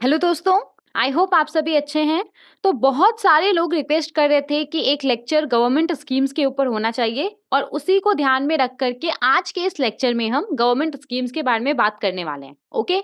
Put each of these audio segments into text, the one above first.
Hello दोस्तों, I hope आप सभी अच्छे हैं। तो बहुत सारे लोग रिक्वेस्ट कर रहे थे कि एक लेक्चर गवर्नमेंट स्कीम्स के ऊपर होना चाहिए और उसी को ध्यान में रख करके आज के इस लेक्चर में हम गवर्नमेंट स्कीम्स के बारे में बात करने वाले हैं। ओके,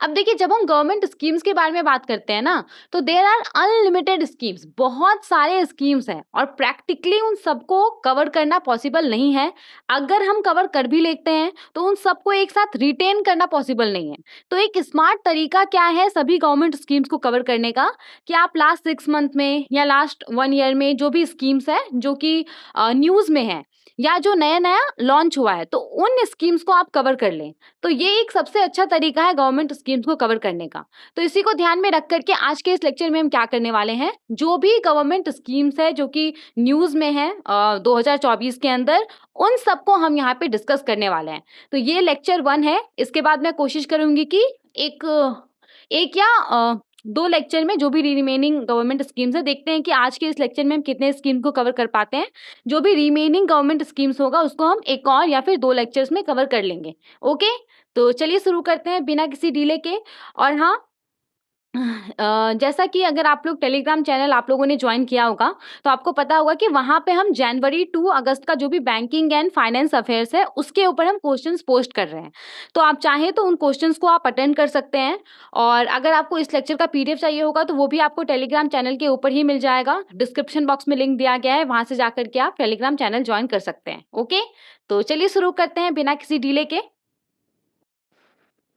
अब देखिए, जब हम गवर्नमेंट स्कीम्स के बारे में बात करते हैं ना, तो देयर आर अनलिमिटेड स्कीम्स, बहुत सारे स्कीम्स हैं और प्रैक्टिकली उन सबको कवर करना पॉसिबल नहीं है। अगर हम कवर कर भी लेते हैं तो उन सबको एक साथ रिटेन करना पॉसिबल नहीं है। तो एक स्मार्ट तरीका क्या है सभी गवर्नमेंट स्कीम्स को कवर करने का, कि आप लास्ट 6 मंथ में या लास्ट 1 ईयर में जो भी स्कीम्स है जो कि न्यूज में है या जो नया नया लॉन्च हुआ है, तो उन स्कीम्स को आप कवर कर लें। तो ये एक सबसे अच्छा तरीका है गवर्नमेंट स्कीम्स को कवर करने का। तो इसी को ध्यान में रख करके आज के इस लेक्चर में हम क्या करने वाले हैं, जो भी गवर्नमेंट स्कीम्स है जो कि न्यूज में है 2024 के अंदर, उन सबको हम यहाँ पे डिस्कस करने वाले हैं। तो ये लेक्चर 1 है। इसके बाद मैं कोशिश करूंगी कि एक एक या 2 लेक्चर में जो भी रिमेनिंग गवर्नमेंट स्कीम्स है, देखते हैं कि आज के इस लेक्चर में हम कितने स्कीम को कवर कर पाते हैं। जो भी रिमेनिंग गवर्नमेंट स्कीम्स होगा उसको हम एक और या फिर 2 लेक्चर्स में कवर कर लेंगे। ओके, तो चलिए शुरू करते हैं बिना किसी डिले के। और हाँ, जैसा कि अगर आप लोग टेलीग्राम चैनल आप लोगों ने ज्वाइन किया होगा, तो आपको पता होगा कि वहाँ पे हम जनवरी टू अगस्त का जो भी बैंकिंग एंड फाइनेंस अफेयर्स है उसके ऊपर हम क्वेश्चंस पोस्ट कर रहे हैं। तो आप चाहें तो उन क्वेश्चंस को आप अटेंड कर सकते हैं। और अगर आपको इस लेक्चर का पीडीएफ चाहिए होगा तो वो भी आपको टेलीग्राम चैनल के ऊपर ही मिल जाएगा। डिस्क्रिप्शन बॉक्स में लिंक दिया गया है, वहाँ से जाकर के आप टेलीग्राम चैनल ज्वाइन कर सकते हैं। ओके, तो चलिए शुरू करते हैं बिना किसी डिले के।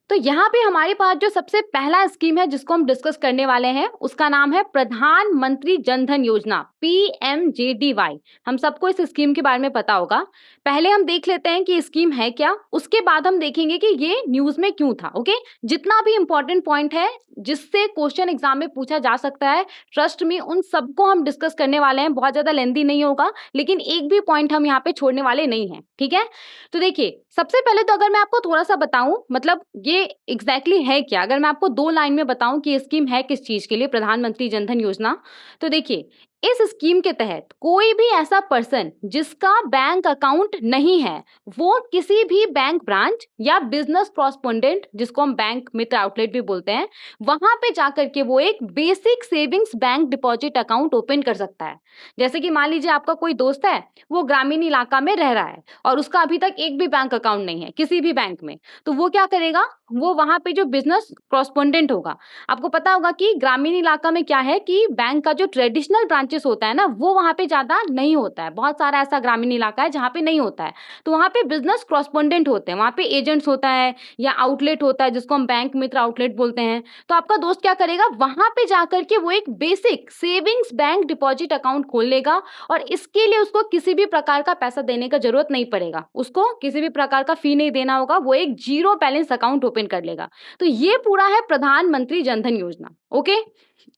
तो यहाँ पे हमारे पास जो सबसे पहला स्कीम है जिसको हम डिस्कस करने वाले हैं, उसका नाम है प्रधानमंत्री जन धन योजना, PMJDY। हम सबको इस स्कीम के बारे में पता होगा। पहले हम देख लेते हैं कि ये स्कीम है क्या, उसके बाद हम देखेंगे कि ये न्यूज में क्यों था। ओके, जितना भी इंपॉर्टेंट पॉइंट है जिससे क्वेश्चन एग्जाम में पूछा जा सकता है, ट्रस्ट में उन सबको हम डिस्कस करने वाले हैं। बहुत ज्यादा लेंथी नहीं होगा, लेकिन एक भी पॉइंट हम यहाँ पे छोड़ने वाले नहीं हैं। ठीक है, तो देखिए, सबसे पहले तो अगर मैं आपको थोड़ा सा बताऊं, मतलब ये एग्जैक्टली है क्या, अगर मैं आपको 2 लाइन में बताऊं कि ये स्कीम है किस चीज के लिए, प्रधानमंत्री जन धन योजना। तो देखिए, इस स्कीम के तहत कोई भी ऐसा पर्सन जिसका बैंक अकाउंट नहीं है, वो किसी भी बैंक ब्रांच या बिजनेस कॉरस्पॉन्डेंट, जिसको हम बैंक मित्र आउटलेट भी बोलते हैं, वहां पे जाकर के वो एक basic savings bank deposit account open कर सकता है। जैसे कि मान लीजिए आपका कोई दोस्त है, वो ग्रामीण इलाका में रह रहा है और उसका अभी तक एक भी बैंक अकाउंट नहीं है किसी भी बैंक में, तो वो क्या करेगा, वो वहां पे जो बिजनेस कॉरस्पॉन्डेंट होगा, आपको पता होगा कि ग्रामीण इलाका में क्या है कि बैंक का जो ट्रेडिशनल ब्रांचेस होता है ना, वो वहां पे ज्यादा नहीं होता है। बहुत सारा ऐसा ग्रामीण इलाका है जहाँ पे नहीं होता है, तो वहां पे बिजनेस कॉरस्पॉन्डेंट होते हैं, वहां पे एजेंट्स होता है या आउटलेट होता है जिसको हम बैंक मित्र आउटलेट बोलते हैं। तो आपका दोस्त क्या करेगा, वहां पे जाकर के वो एक basic savings bank deposit account खोल लेगा और इसके लिए उसको किसी भी प्रकार का पैसा देने का जरूरत नहीं पड़ेगा, उसको किसी भी प्रकार का फी नहीं देना होगा, वो एक जीरो बैलेंस अकाउंट ओपन कर लेगा। तो ये पूरा है प्रधानमंत्री जन धन योजना। ओके,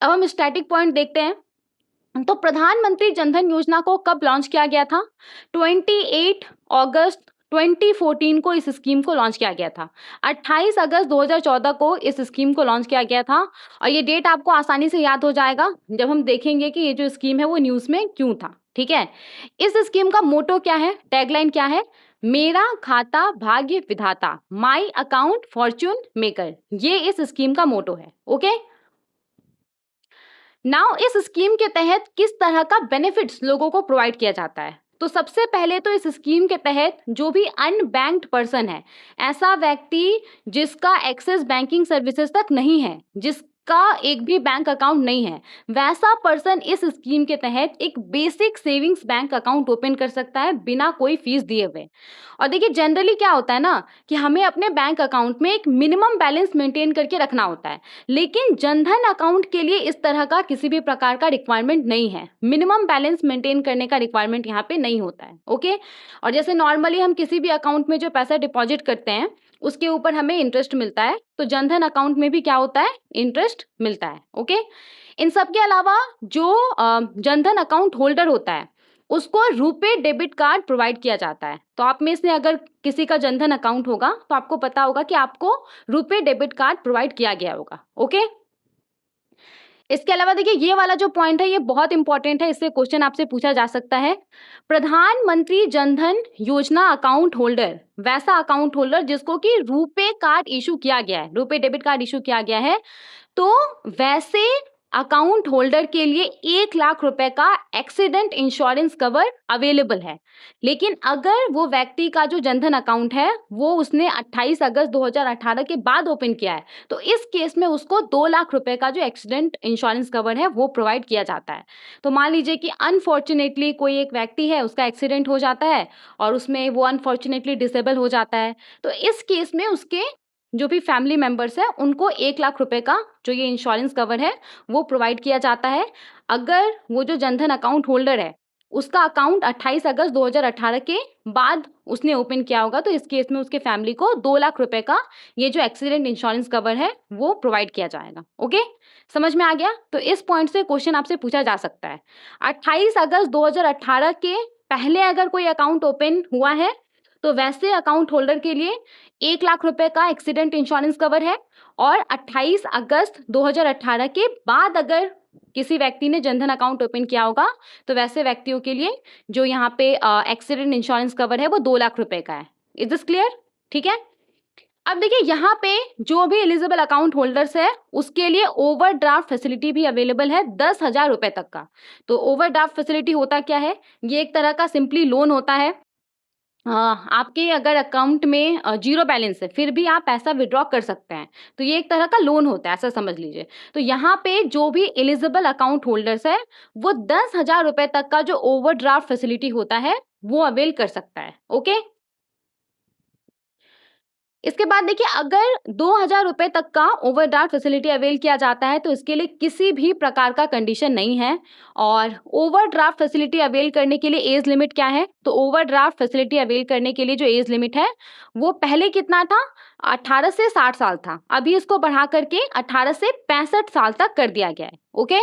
अब हम स्टैटिक पॉइंट देखते हैं। तो प्रधानमंत्री जन धन योजना को कब लॉन्च किया गया था? 28 अगस्त 2014 को इस स्कीम को लॉन्च किया गया था। 28 अगस्त 2014 को इस स्कीम को लॉन्च किया गया था। और ये डेट आपको आसानी से याद हो जाएगा जब हम देखेंगे कि ये जो स्कीम है वो न्यूज में क्यों था। ठीक है, इस स्कीम का मोटो क्या है, टैगलाइन क्या है? मेरा खाता भाग्य विधाता, माई अकाउंट फॉर्च्यून मेकर, ये इस स्कीम का मोटो है। ओके, नाउ इस स्कीम के तहत किस तरह का बेनिफिट्स लोगों को प्रोवाइड किया जाता है? तो सबसे पहले तो इस स्कीम के तहत जो भी अनबैंक्ड पर्सन है, ऐसा व्यक्ति जिसका एक्सेस बैंकिंग सर्विसेज तक नहीं है, जिसका एक भी बैंक अकाउंट नहीं है, वैसा पर्सन इस स्कीम के तहत एक basic savings bank account open कर सकता है बिना कोई फीस दिए हुए। और देखिए, जनरली क्या होता है ना कि हमें अपने बैंक अकाउंट में एक मिनिमम बैलेंस मेंटेन करके रखना होता है, लेकिन जनधन अकाउंट के लिए इस तरह का किसी भी प्रकार का रिक्वायरमेंट नहीं है। मिनिमम बैलेंस मेंटेन करने का रिक्वायरमेंट यहाँ पे नहीं होता है। ओके, और जैसे नॉर्मली हम किसी भी अकाउंट में जो पैसा डिपॉजिट करते हैं उसके ऊपर हमें इंटरेस्ट मिलता है, तो जनधन अकाउंट में भी क्या होता है, इंटरेस्ट मिलता है। ओके, इन सब के अलावा जो जनधन अकाउंट होल्डर होता है उसको रुपे डेबिट कार्ड प्रोवाइड किया जाता है। तो आप में से अगर किसी का जनधन अकाउंट होगा तो आपको पता होगा कि आपको रुपे डेबिट कार्ड प्रोवाइड किया गया होगा। ओके, इसके अलावा देखिए ये वाला जो पॉइंट है ये बहुत इंपॉर्टेंट है, इससे क्वेश्चन आपसे पूछा जा सकता है। प्रधानमंत्री जनधन योजना अकाउंट होल्डर वैसा अकाउंट होल्डर जिसको कि रुपे कार्ड इशू किया गया है, रुपे डेबिट कार्ड इशू किया गया है, तो वैसे अकाउंट होल्डर के लिए 1 लाख रुपए का एक्सीडेंट इंश्योरेंस कवर अवेलेबल है। लेकिन अगर वो व्यक्ति का जो जनधन अकाउंट है वो उसने 28 अगस्त 2018 के बाद ओपन किया है, तो इस केस में उसको 2 लाख रुपए का जो एक्सीडेंट इंश्योरेंस कवर है वो प्रोवाइड किया जाता है। तो मान लीजिए कि अनफॉर्चुनेटली कोई एक व्यक्ति है, उसका एक्सीडेंट हो जाता है और उसमें वो अनफॉर्चुनेटली डिसेबल हो जाता है, तो इस केस में उसके जो भी फैमिली मेंबर्स है उनको 1 लाख रुपए का जो ये इंश्योरेंस कवर है वो प्रोवाइड किया जाता है। अगर वो जो जनधन अकाउंट होल्डर है उसका अकाउंट 28 अगस्त 2018 के बाद उसने ओपन किया होगा, तो इस केस में उसके फैमिली को 2 लाख रुपए का ये जो एक्सीडेंट इंश्योरेंस कवर है वो प्रोवाइड किया जाएगा। ओके, समझ में आ गया? तो इस पॉइंट से क्वेश्चन आपसे पूछा जा सकता है। 28 अगस्त 2018 के पहले अगर कोई अकाउंट ओपन हुआ है तो वैसे अकाउंट होल्डर के लिए 1 लाख रुपए का एक्सीडेंट इंश्योरेंस कवर है, और 28 अगस्त 2018 के बाद अगर किसी व्यक्ति ने जनधन अकाउंट ओपन किया होगा तो वैसे व्यक्तियों के लिए जो यहाँ पे एक्सीडेंट इंश्योरेंस कवर है वो 2 लाख रुपए का है। Is this clear? ठीक है। अब देखिए यहाँ पे जो भी एलिजिबल अकाउंट होल्डर्स है उसके लिए ओवरड्राफ्ट फैसिलिटी भी अवेलेबल है 10,000 रुपए तक का। तो ओवरड्राफ्ट फैसिलिटी होता क्या है? ये एक तरह का सिंपली लोन होता है। आपके अगर अकाउंट में जीरो बैलेंस है फिर भी आप पैसा विड्रॉ कर सकते हैं, तो ये एक तरह का लोन होता है, ऐसा समझ लीजिए। तो यहाँ पे जो भी एलिजिबल अकाउंट होल्डर्स है वो 10,000 रुपए तक का जो ओवरड्राफ्ट फैसिलिटी होता है वो अवेल कर सकता है। ओके, इसके बाद देखिए अगर 2,000 रुपए तक का ओवरड्राफ्ट फैसिलिटी अवेल किया जाता है तो इसके लिए किसी भी प्रकार का कंडीशन नहीं है। और ओवरड्राफ्ट फैसिलिटी अवेल करने के लिए एज लिमिट क्या है? तो ओवरड्राफ्ट फैसिलिटी अवेल करने के लिए जो एज लिमिट है वो पहले कितना था? 18 से 60 साल था, अभी इसको बढ़ा करके 18 से 65 साल तक कर दिया गया है। ओके,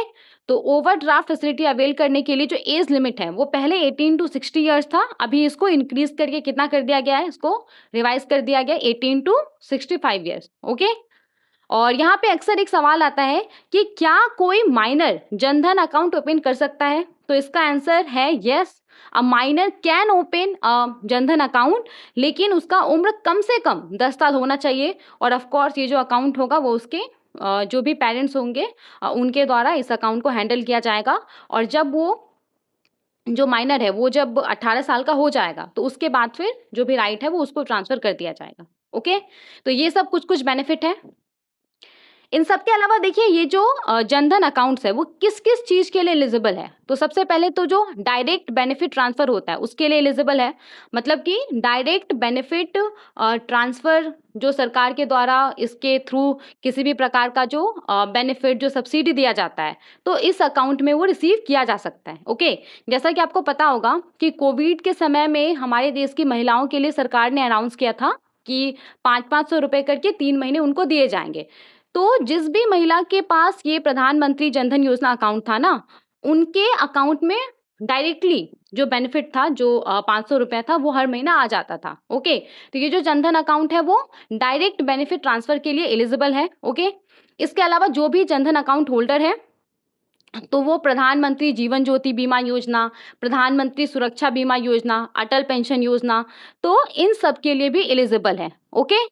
तो ओवरड्राफ्ट फैसिलिटी अवेल करने के लिए जो एज लिमिट है वो पहले 18 टू 60 ईयर्स था, अभी इसको इंक्रीज करके कितना कर दिया गया है? इसको रिवाइज कर दिया गया 18 टू 65 ईयर्स। ओके, और यहाँ पे अक्सर एक सवाल आता है कि क्या कोई माइनर जनधन अकाउंट ओपन कर सकता है? तो इसका आंसर है yes, a minor can open Jan Dhan account, लेकिन उसका उम्र कम से कम 10 साल होना चाहिए। और ऑफ कोर्स ये जो अकाउंट होगा वो उसके जो भी पेरेंट्स होंगे उनके द्वारा इस अकाउंट को हैंडल किया जाएगा। और जब वो जो माइनर है वो जब 18 साल का हो जाएगा तो उसके बाद फिर जो भी राइट है वो उसको ट्रांसफर कर दिया जाएगा। ओके, तो ये सब कुछ कुछ बेनिफिट है। इन सब के अलावा देखिए ये जो जनधन अकाउंट्स है वो किस किस चीज के लिए एलिजिबल है? तो सबसे पहले तो जो डायरेक्ट बेनिफिट ट्रांसफर होता है उसके लिए एलिजिबल है। मतलब कि डायरेक्ट बेनिफिट ट्रांसफर जो सरकार के द्वारा इसके थ्रू किसी भी प्रकार का जो बेनिफिट जो सब्सिडी दिया जाता है तो इस अकाउंट में वो रिसीव किया जा सकता है। ओके, जैसा कि आपको पता होगा कि कोविड के समय में हमारे देश की महिलाओं के लिए सरकार ने अनाउंस किया था कि 500-500 रुपए करके 3 महीने उनको दिए जाएंगे। तो जिस भी महिला के पास ये प्रधानमंत्री जनधन योजना अकाउंट था ना, उनके अकाउंट में डायरेक्टली जो बेनिफिट था जो 500 रुपए था वो हर महीना आ जाता था। ओके, तो ये जो जनधन अकाउंट है वो डायरेक्ट बेनिफिट ट्रांसफर के लिए एलिजिबल है। ओके, इसके अलावा जो भी जनधन अकाउंट होल्डर है तो वो प्रधानमंत्री जीवन ज्योति बीमा योजना, प्रधानमंत्री सुरक्षा बीमा योजना, अटल पेंशन योजना, तो इन सब के लिए भी एलिजिबल है। ओके,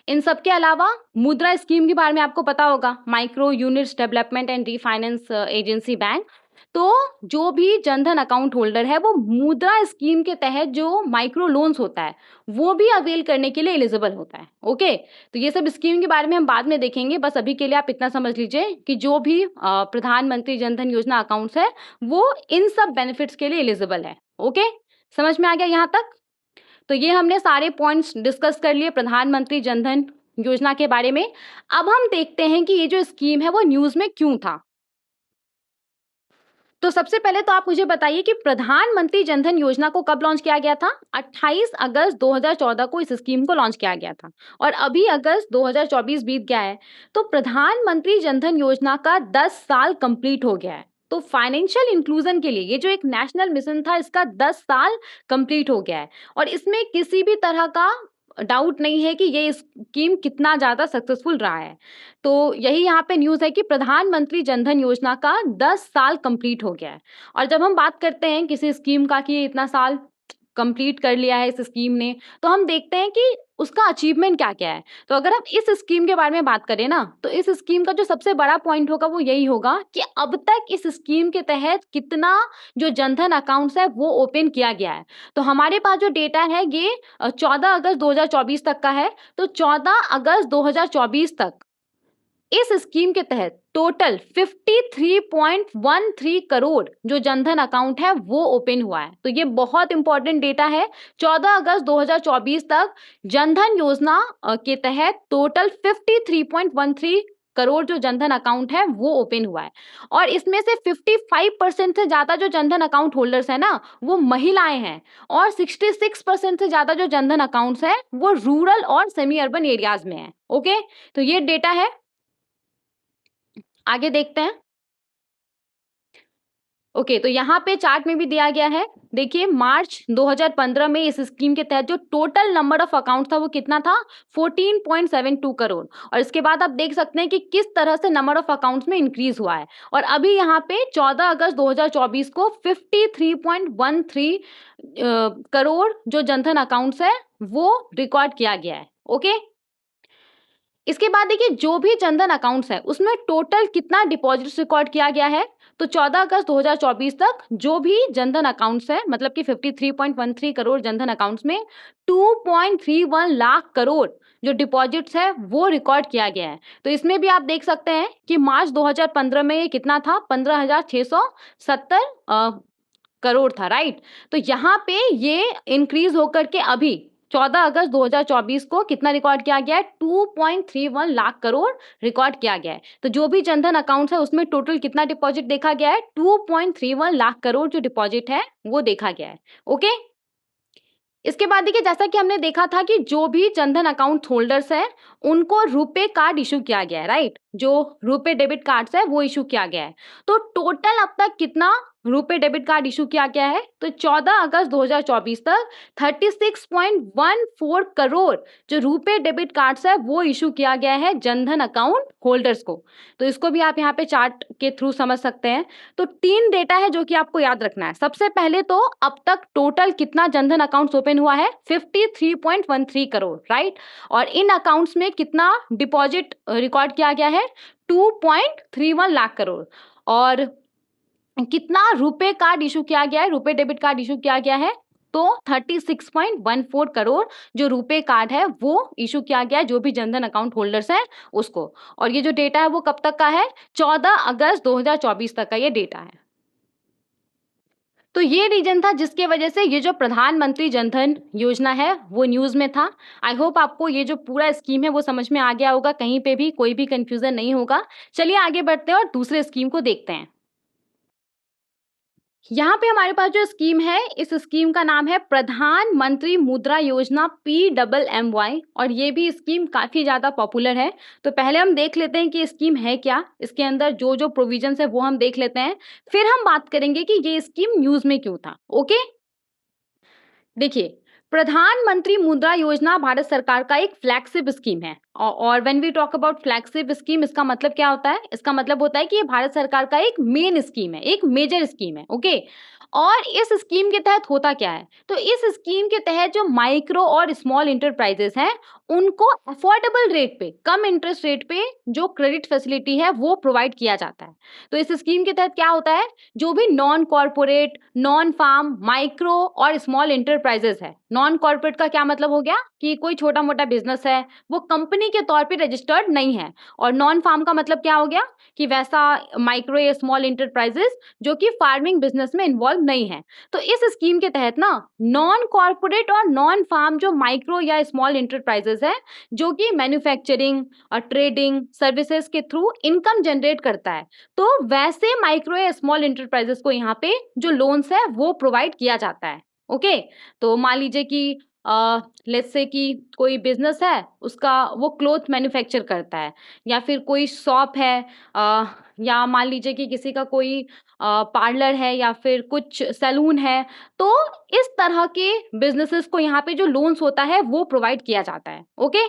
इन सब के अलावा मुद्रा स्कीम के बारे में आपको पता होगा, micro units development and refinance agency bank. तो जो भी जनधन अकाउंट होल्डर है वो मुद्रा स्कीम के तहत जो माइक्रो लोन्स होता है वो भी अवेल करने के लिए एलिजिबल होता है। ओके, तो ये सब स्कीम के बारे में हम बाद में देखेंगे, बस अभी के लिए आप इतना समझ लीजिए कि जो भी प्रधानमंत्री जनधन योजना अकाउंट्स है वो इन सब बेनिफिट्स के लिए एलिजिबल है। ओके, समझ में आ गया यहाँ तक? तो ये हमने सारे पॉइंट्स डिस्कस कर लिए प्रधानमंत्री जनधन योजना के बारे में। अब हम देखते हैं कि ये जो स्कीम है वो न्यूज़ में क्यों था। तो सबसे पहले तो आप मुझे बताइए कि प्रधानमंत्री जनधन योजना को कब लॉन्च किया गया था? 28 अगस्त 2014 को इस स्कीम को लॉन्च किया गया था और अभी अगस्त 2024 बीत गया है, तो प्रधानमंत्री जनधन योजना का 10 साल कंप्लीट हो गया है। तो फाइनेंशियल इंक्लूजन के लिए ये जो एक नेशनल मिशन था इसका 10 साल कंप्लीट हो गया है और इसमें किसी भी तरह का डाउट नहीं है कि ये स्कीम कितना ज़्यादा सक्सेसफुल रहा है। तो यही यहाँ पे न्यूज़ है कि प्रधानमंत्री जनधन योजना का 10 साल कंप्लीट हो गया है। और जब हम बात करते हैं किसी स्कीम का कि ये इतना साल कंप्लीट कर लिया है इस स्कीम ने, तो हम देखते हैं कि उसका अचीवमेंट क्या-क्या है। तो अगर हम इस स्कीम के बारे में बात करें ना, तो इस स्कीम का जो सबसे बड़ा पॉइंट होगा वो यही होगा कि अब तक इस स्कीम के तहत कितना जो जनधन अकाउंट्स है वो ओपन किया गया है। तो हमारे पास जो डेटा है ये 14 अगस्त 2024 तक का है। तो 14 अगस्त 2024 तक इस स्कीम के तहत टोटल 53.13 करोड़ जो जनधन अकाउंट है वो ओपन हुआ है। तो ये बहुत इंपॉर्टेंट डेटा है। 14 अगस्त 2024 तक जनधन योजना के तहत टोटल 53.13 करोड़ जो जनधन अकाउंट है वो ओपन हुआ है। और इसमें से 55% से ज्यादा जो जनधन अकाउंट होल्डर्स है ना वो महिलाएं हैं। और 66% से ज्यादा जो जनधन अकाउंट्स है वो रूरल और सेमी अर्बन एरियाज में है। ओके, तो ये डेटा है। आगे देखते हैं। ओके, तो यहाँ पे चार्ट में भी दिया गया है। देखिए मार्च 2015 में इस स्कीम के तहत जो टोटल नंबर ऑफ अकाउंट था वो कितना था, 14.72 करोड़। और इसके बाद आप देख सकते हैं कि किस तरह से नंबर ऑफ अकाउंट्स में इंक्रीज हुआ है। और अभी यहाँ पे 14 अगस्त 2024 को 53.13 करोड़ जो जनधन अकाउंट्स है वो रिकॉर्ड किया गया है। ओके, इसके बाद देखिए जो भी जनधन अकाउंट्स है उसमें टोटल कितना डिपॉजिट्स रिकॉर्ड किया गया है। तो 14 अगस्त 2024 तक जो भी जनधन अकाउंट्स है मतलब कि 53.13 करोड़ जनधन अकाउंट्स में 2.31 लाख करोड़ जो डिपॉजिट्स है वो रिकॉर्ड किया गया है। तो इसमें भी आप देख सकते हैं कि मार्च 2015 में ये कितना था, 15,670 करोड़ था, राइट। तो यहाँ पे ये इंक्रीज होकर के अभी 14 अगस्त 2024 को कितना रिकॉर्ड किया गया है, 2.31 लाख करोड़ रिकॉर्ड किया गया है। तो जो भी जनधन अकाउंट्स है उसमें टोटल कितना डिपॉजिट देखा गया है, 2.31 लाख करोड़ जो डिपॉजिट है वो देखा गया है। ओके, इसके बाद देखिए जैसा कि हमने देखा था कि जो भी जनधन अकाउंट होल्डर्स है उनको रुपे कार्ड इशू किया गया है, राइट। जो रुपे डेबिट कार्ड्स है वो इशू किया गया है। तो टोटल अब तक कितना रुपे डेबिट कार्ड इशू किया गया है, तो 14 अगस्त 2024 तक 36.14 करोड़ जो रुपे डेबिट कार्ड्स है वो इशू किया गया है जनधन अकाउंट होल्डर्स को। तो इसको भी आप यहाँ पे चार्ट के थ्रू समझ सकते हैं। तो 3 डेटा है जो कि आपको याद रखना है। सबसे पहले तो अब तक टोटल कितना जनधन अकाउंट्स ओपन हुआ है, 53.13 करोड़, राइट। और इन अकाउंट्स में कितना डिपॉजिट रिकॉर्ड किया गया है, 2.31 लाख करोड़। और कितना रुपे कार्ड इशू किया गया है, रुपे डेबिट कार्ड इशू किया गया है, तो 36.14 करोड़ जो रुपे कार्ड है वो इशू किया गया है जो भी जनधन अकाउंट होल्डर्स हैं उसको। और ये जो डेटा है वो कब तक का है, 14 अगस्त 2024 तक का ये डेटा है। तो ये रीजन था जिसके वजह से ये जो प्रधानमंत्री जनधन योजना है वो न्यूज़ में था। आई होप आपको ये जो पूरा स्कीम है वो समझ में आ गया होगा, कहीं पे भी कोई भी कंफ्यूजन नहीं होगा। चलिए आगे बढ़ते हैं और दूसरे स्कीम को देखते हैं। यहाँ पे हमारे पास जो स्कीम है इस स्कीम का नाम है प्रधानमंत्री मुद्रा योजना PMMY। और ये भी स्कीम काफ़ी ज़्यादा पॉपुलर है। तो पहले हम देख लेते हैं कि स्कीम है क्या, इसके अंदर जो जो प्रोविजंस है वो हम देख लेते हैं, फिर हम बात करेंगे कि ये स्कीम न्यूज़ में क्यों था। ओके, देखिए प्रधानमंत्री मुद्रा योजना भारत सरकार का एक फ्लैगशिप स्कीम है। और when we talk about flagship scheme इसका मतलब क्या होता है, इसका मतलब होता है कि ये भारत सरकार का एक मेन स्कीम है, एक मेजर स्कीम है। ओके, और इस स्कीम के तहत होता क्या है, तो इस स्कीम के तहत जो माइक्रो और स्मॉल इंटरप्राइजेस हैं उनको अफोर्डेबल रेट पे, कम इंटरेस्ट रेट पे जो क्रेडिट फैसिलिटी है वो प्रोवाइड किया जाता है। तो इस स्कीम के तहत क्या होता है, जो भी non corporate, non farm, micro और स्मॉल इंटरप्राइजेस है। नॉन कॉर्पोरेट का क्या मतलब हो गया कि कोई छोटा मोटा बिजनेस है वो कंपनी के तौर पे रजिस्टर्ड नहीं है। और नॉन फार्म का मतलब क्या हो गया कि वैसा माइक्रो या स्मॉल इंटरप्राइजेस जो कि फार्मिंग बिजनेस में इन्वॉल्व नहीं है। तो इस स्कीम के तहत ना नॉन कॉर्पोरेट और नॉन फार्म जो माइक्रो या स्मॉल इंटरप्राइजेस है जो कि मैन्युफैक्चरिंग और ट्रेडिंग सर्विसेज के थ्रू इनकम जनरेट करता है, तो वैसे माइक्रो या स्मॉल इंटरप्राइजेस को यहाँ पे जो लोन्स है वो प्रोवाइड किया जाता है। ओके, तो मान लीजिए कि लेट्स से कि कोई बिजनेस है, उसका वो क्लोथ मैन्युफैक्चर करता है, या फिर कोई शॉप है, या मान लीजिए कि किसी का कोई पार्लर है या फिर कुछ सैलून है। तो इस तरह के बिजनेसेस को यहाँ पे जो लोन्स होता है वो प्रोवाइड किया जाता है। ओके,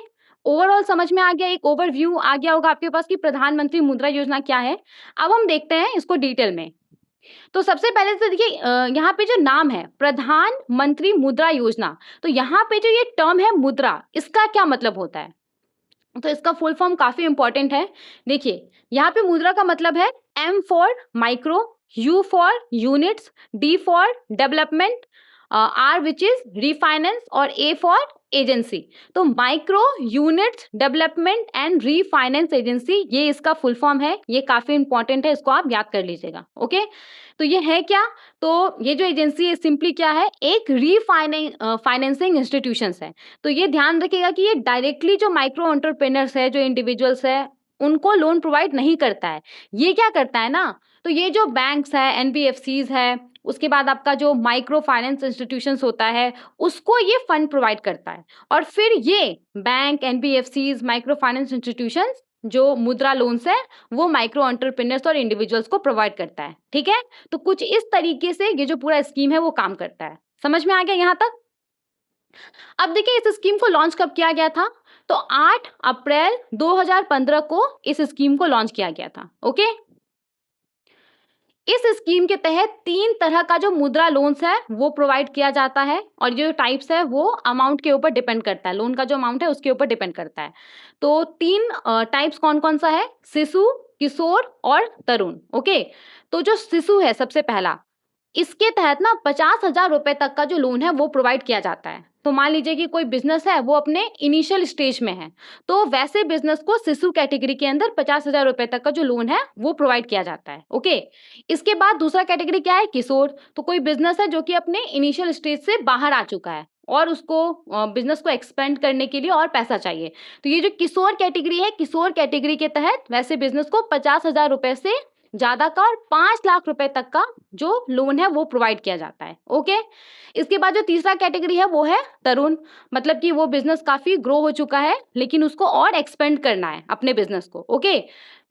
ओवरऑल समझ में आ गया, एक ओवरव्यू आ गया होगा आपके पास कि प्रधानमंत्री मुद्रा योजना क्या है। अब हम देखते हैं इसको डिटेल में। तो सबसे पहले तो देखिए यहाँ पे जो नाम है प्रधानमंत्री मुद्रा योजना, तो यहाँ पे जो ये टर्म है मुद्रा, इसका क्या मतलब होता है? तो इसका फुल फॉर्म काफी इंपॉर्टेंट है। देखिए यहाँ पे मुद्रा का मतलब है M for micro, U for units, D for development, R which is refinance और A फॉर एजेंसी। तो micro units development and refinance agency, ये इसका फुल फॉर्म है। ये काफी इंपॉर्टेंट है, इसको आप याद कर लीजिएगा। ओके, तो ये है क्या? तो ये जो एजेंसी है सिंपली क्या है, एक फाइनेंसिंग इंस्टीट्यूशंस है। तो ये ध्यान रखिएगा कि ये डायरेक्टली जो माइक्रो एंटरप्रेन्योर्स है, जो इंडिविजुअल्स है, उनको लोन प्रोवाइड नहीं करता है। ये क्या करता है ना, तो ये जो बैंक्स है, एनबीएफसीज है, उसके बाद आपका जो माइक्रो फाइनेंस इंस्टीट्यूशंस होता है, उसको ये फंड प्रोवाइड करता है। और फिर ये bank, NBFCs, micro finance institutions जो मुद्रा लोन्स है, वो माइक्रो एंटरप्रेन्योर्स और इंडिविजुअल्स को प्रोवाइड करता है। ठीक है, तो कुछ इस तरीके से ये जो पूरा स्कीम है वो काम करता है। समझ में आ गया यहाँ तक? अब देखिए इस स्कीम को लॉन्च कब किया गया था? तो 8 अप्रैल 2015 को इस स्कीम को लॉन्च किया गया था। ओके, इस स्कीम के तहत 3 तरह का जो मुद्रा लोन्स है वो प्रोवाइड किया जाता है, और जो टाइप्स है वो अमाउंट के ऊपर डिपेंड करता है, लोन का जो अमाउंट है उसके ऊपर डिपेंड करता है। तो 3 टाइप्स कौन कौन सा है? शिशु, किशोर और तरुण। ओके, तो जो शिशु है सबसे पहला, इसके तहत ना 50,000 रुपए तक का जो लोन है वो प्रोवाइड किया जाता है। तो मान लीजिए कि कोई बिजनेस है, वो अपने इनिशियल स्टेज में है, तो वैसे बिजनेस को शिशु कैटेगरी के अंदर 50,000 रुपए तक का जो लोन है वो प्रोवाइड किया जाता है। ओके, इसके बाद दूसरा कैटेगरी क्या है? किशोर। तो कोई बिजनेस है जो कि अपने इनिशियल स्टेज से बाहर आ चुका है और उसको बिजनेस को एक्सपेंड करने के लिए और पैसा चाहिए। तो ये जो किशोर कैटेगरी है, किशोर कैटेगरी के तहत वैसे बिजनेस को 50,000 रुपए से ज्यादा का और 5 लाख रुपए तक का जो लोन है वो प्रोवाइड किया जाता है। ओके, इसके बाद जो तीसरा कैटेगरी है वो है तरुण। मतलब कि वो बिजनेस काफी ग्रो हो चुका है, लेकिन उसको और एक्सपेंड करना है अपने बिजनेस को। ओके,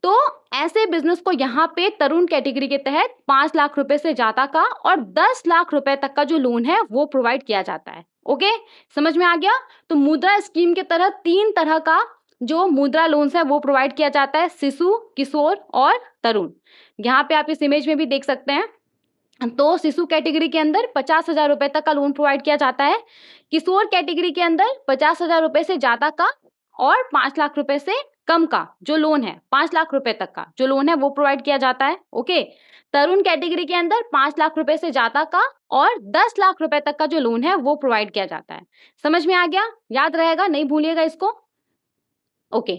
तो ऐसे बिजनेस को यहाँ पे तरुण कैटेगरी के तहत 5 लाख रुपए से ज्यादा का और 10 लाख रुपए तक का जो लोन है वो प्रोवाइड किया जाता है। ओके, समझ में आ गया? तो मुद्रा स्कीम के तहत 3 तरह का जो मुद्रा लोन्स है वो प्रोवाइड किया जाता है, शिशु, किशोर और तरुण। यहाँ पे आप इस इमेज में भी देख सकते हैं। तो शिशु कैटेगरी के अंदर 50,000 रुपए तक का लोन प्रोवाइड किया जाता है, किशोर कैटेगरी के अंदर 50,000 रुपए से ज्यादा का और 5 लाख रुपए से कम का जो लोन है, 5 लाख रुपए तक का जो लोन है वो प्रोवाइड किया जाता है। ओके, तरुण कैटेगरी के अंदर 5 लाख रुपए से ज्यादा का और 10 लाख रुपए तक का जो लोन है वो प्रोवाइड किया जाता है। समझ में आ गया? याद रहेगा, नहीं भूलिएगा इसको। ओके,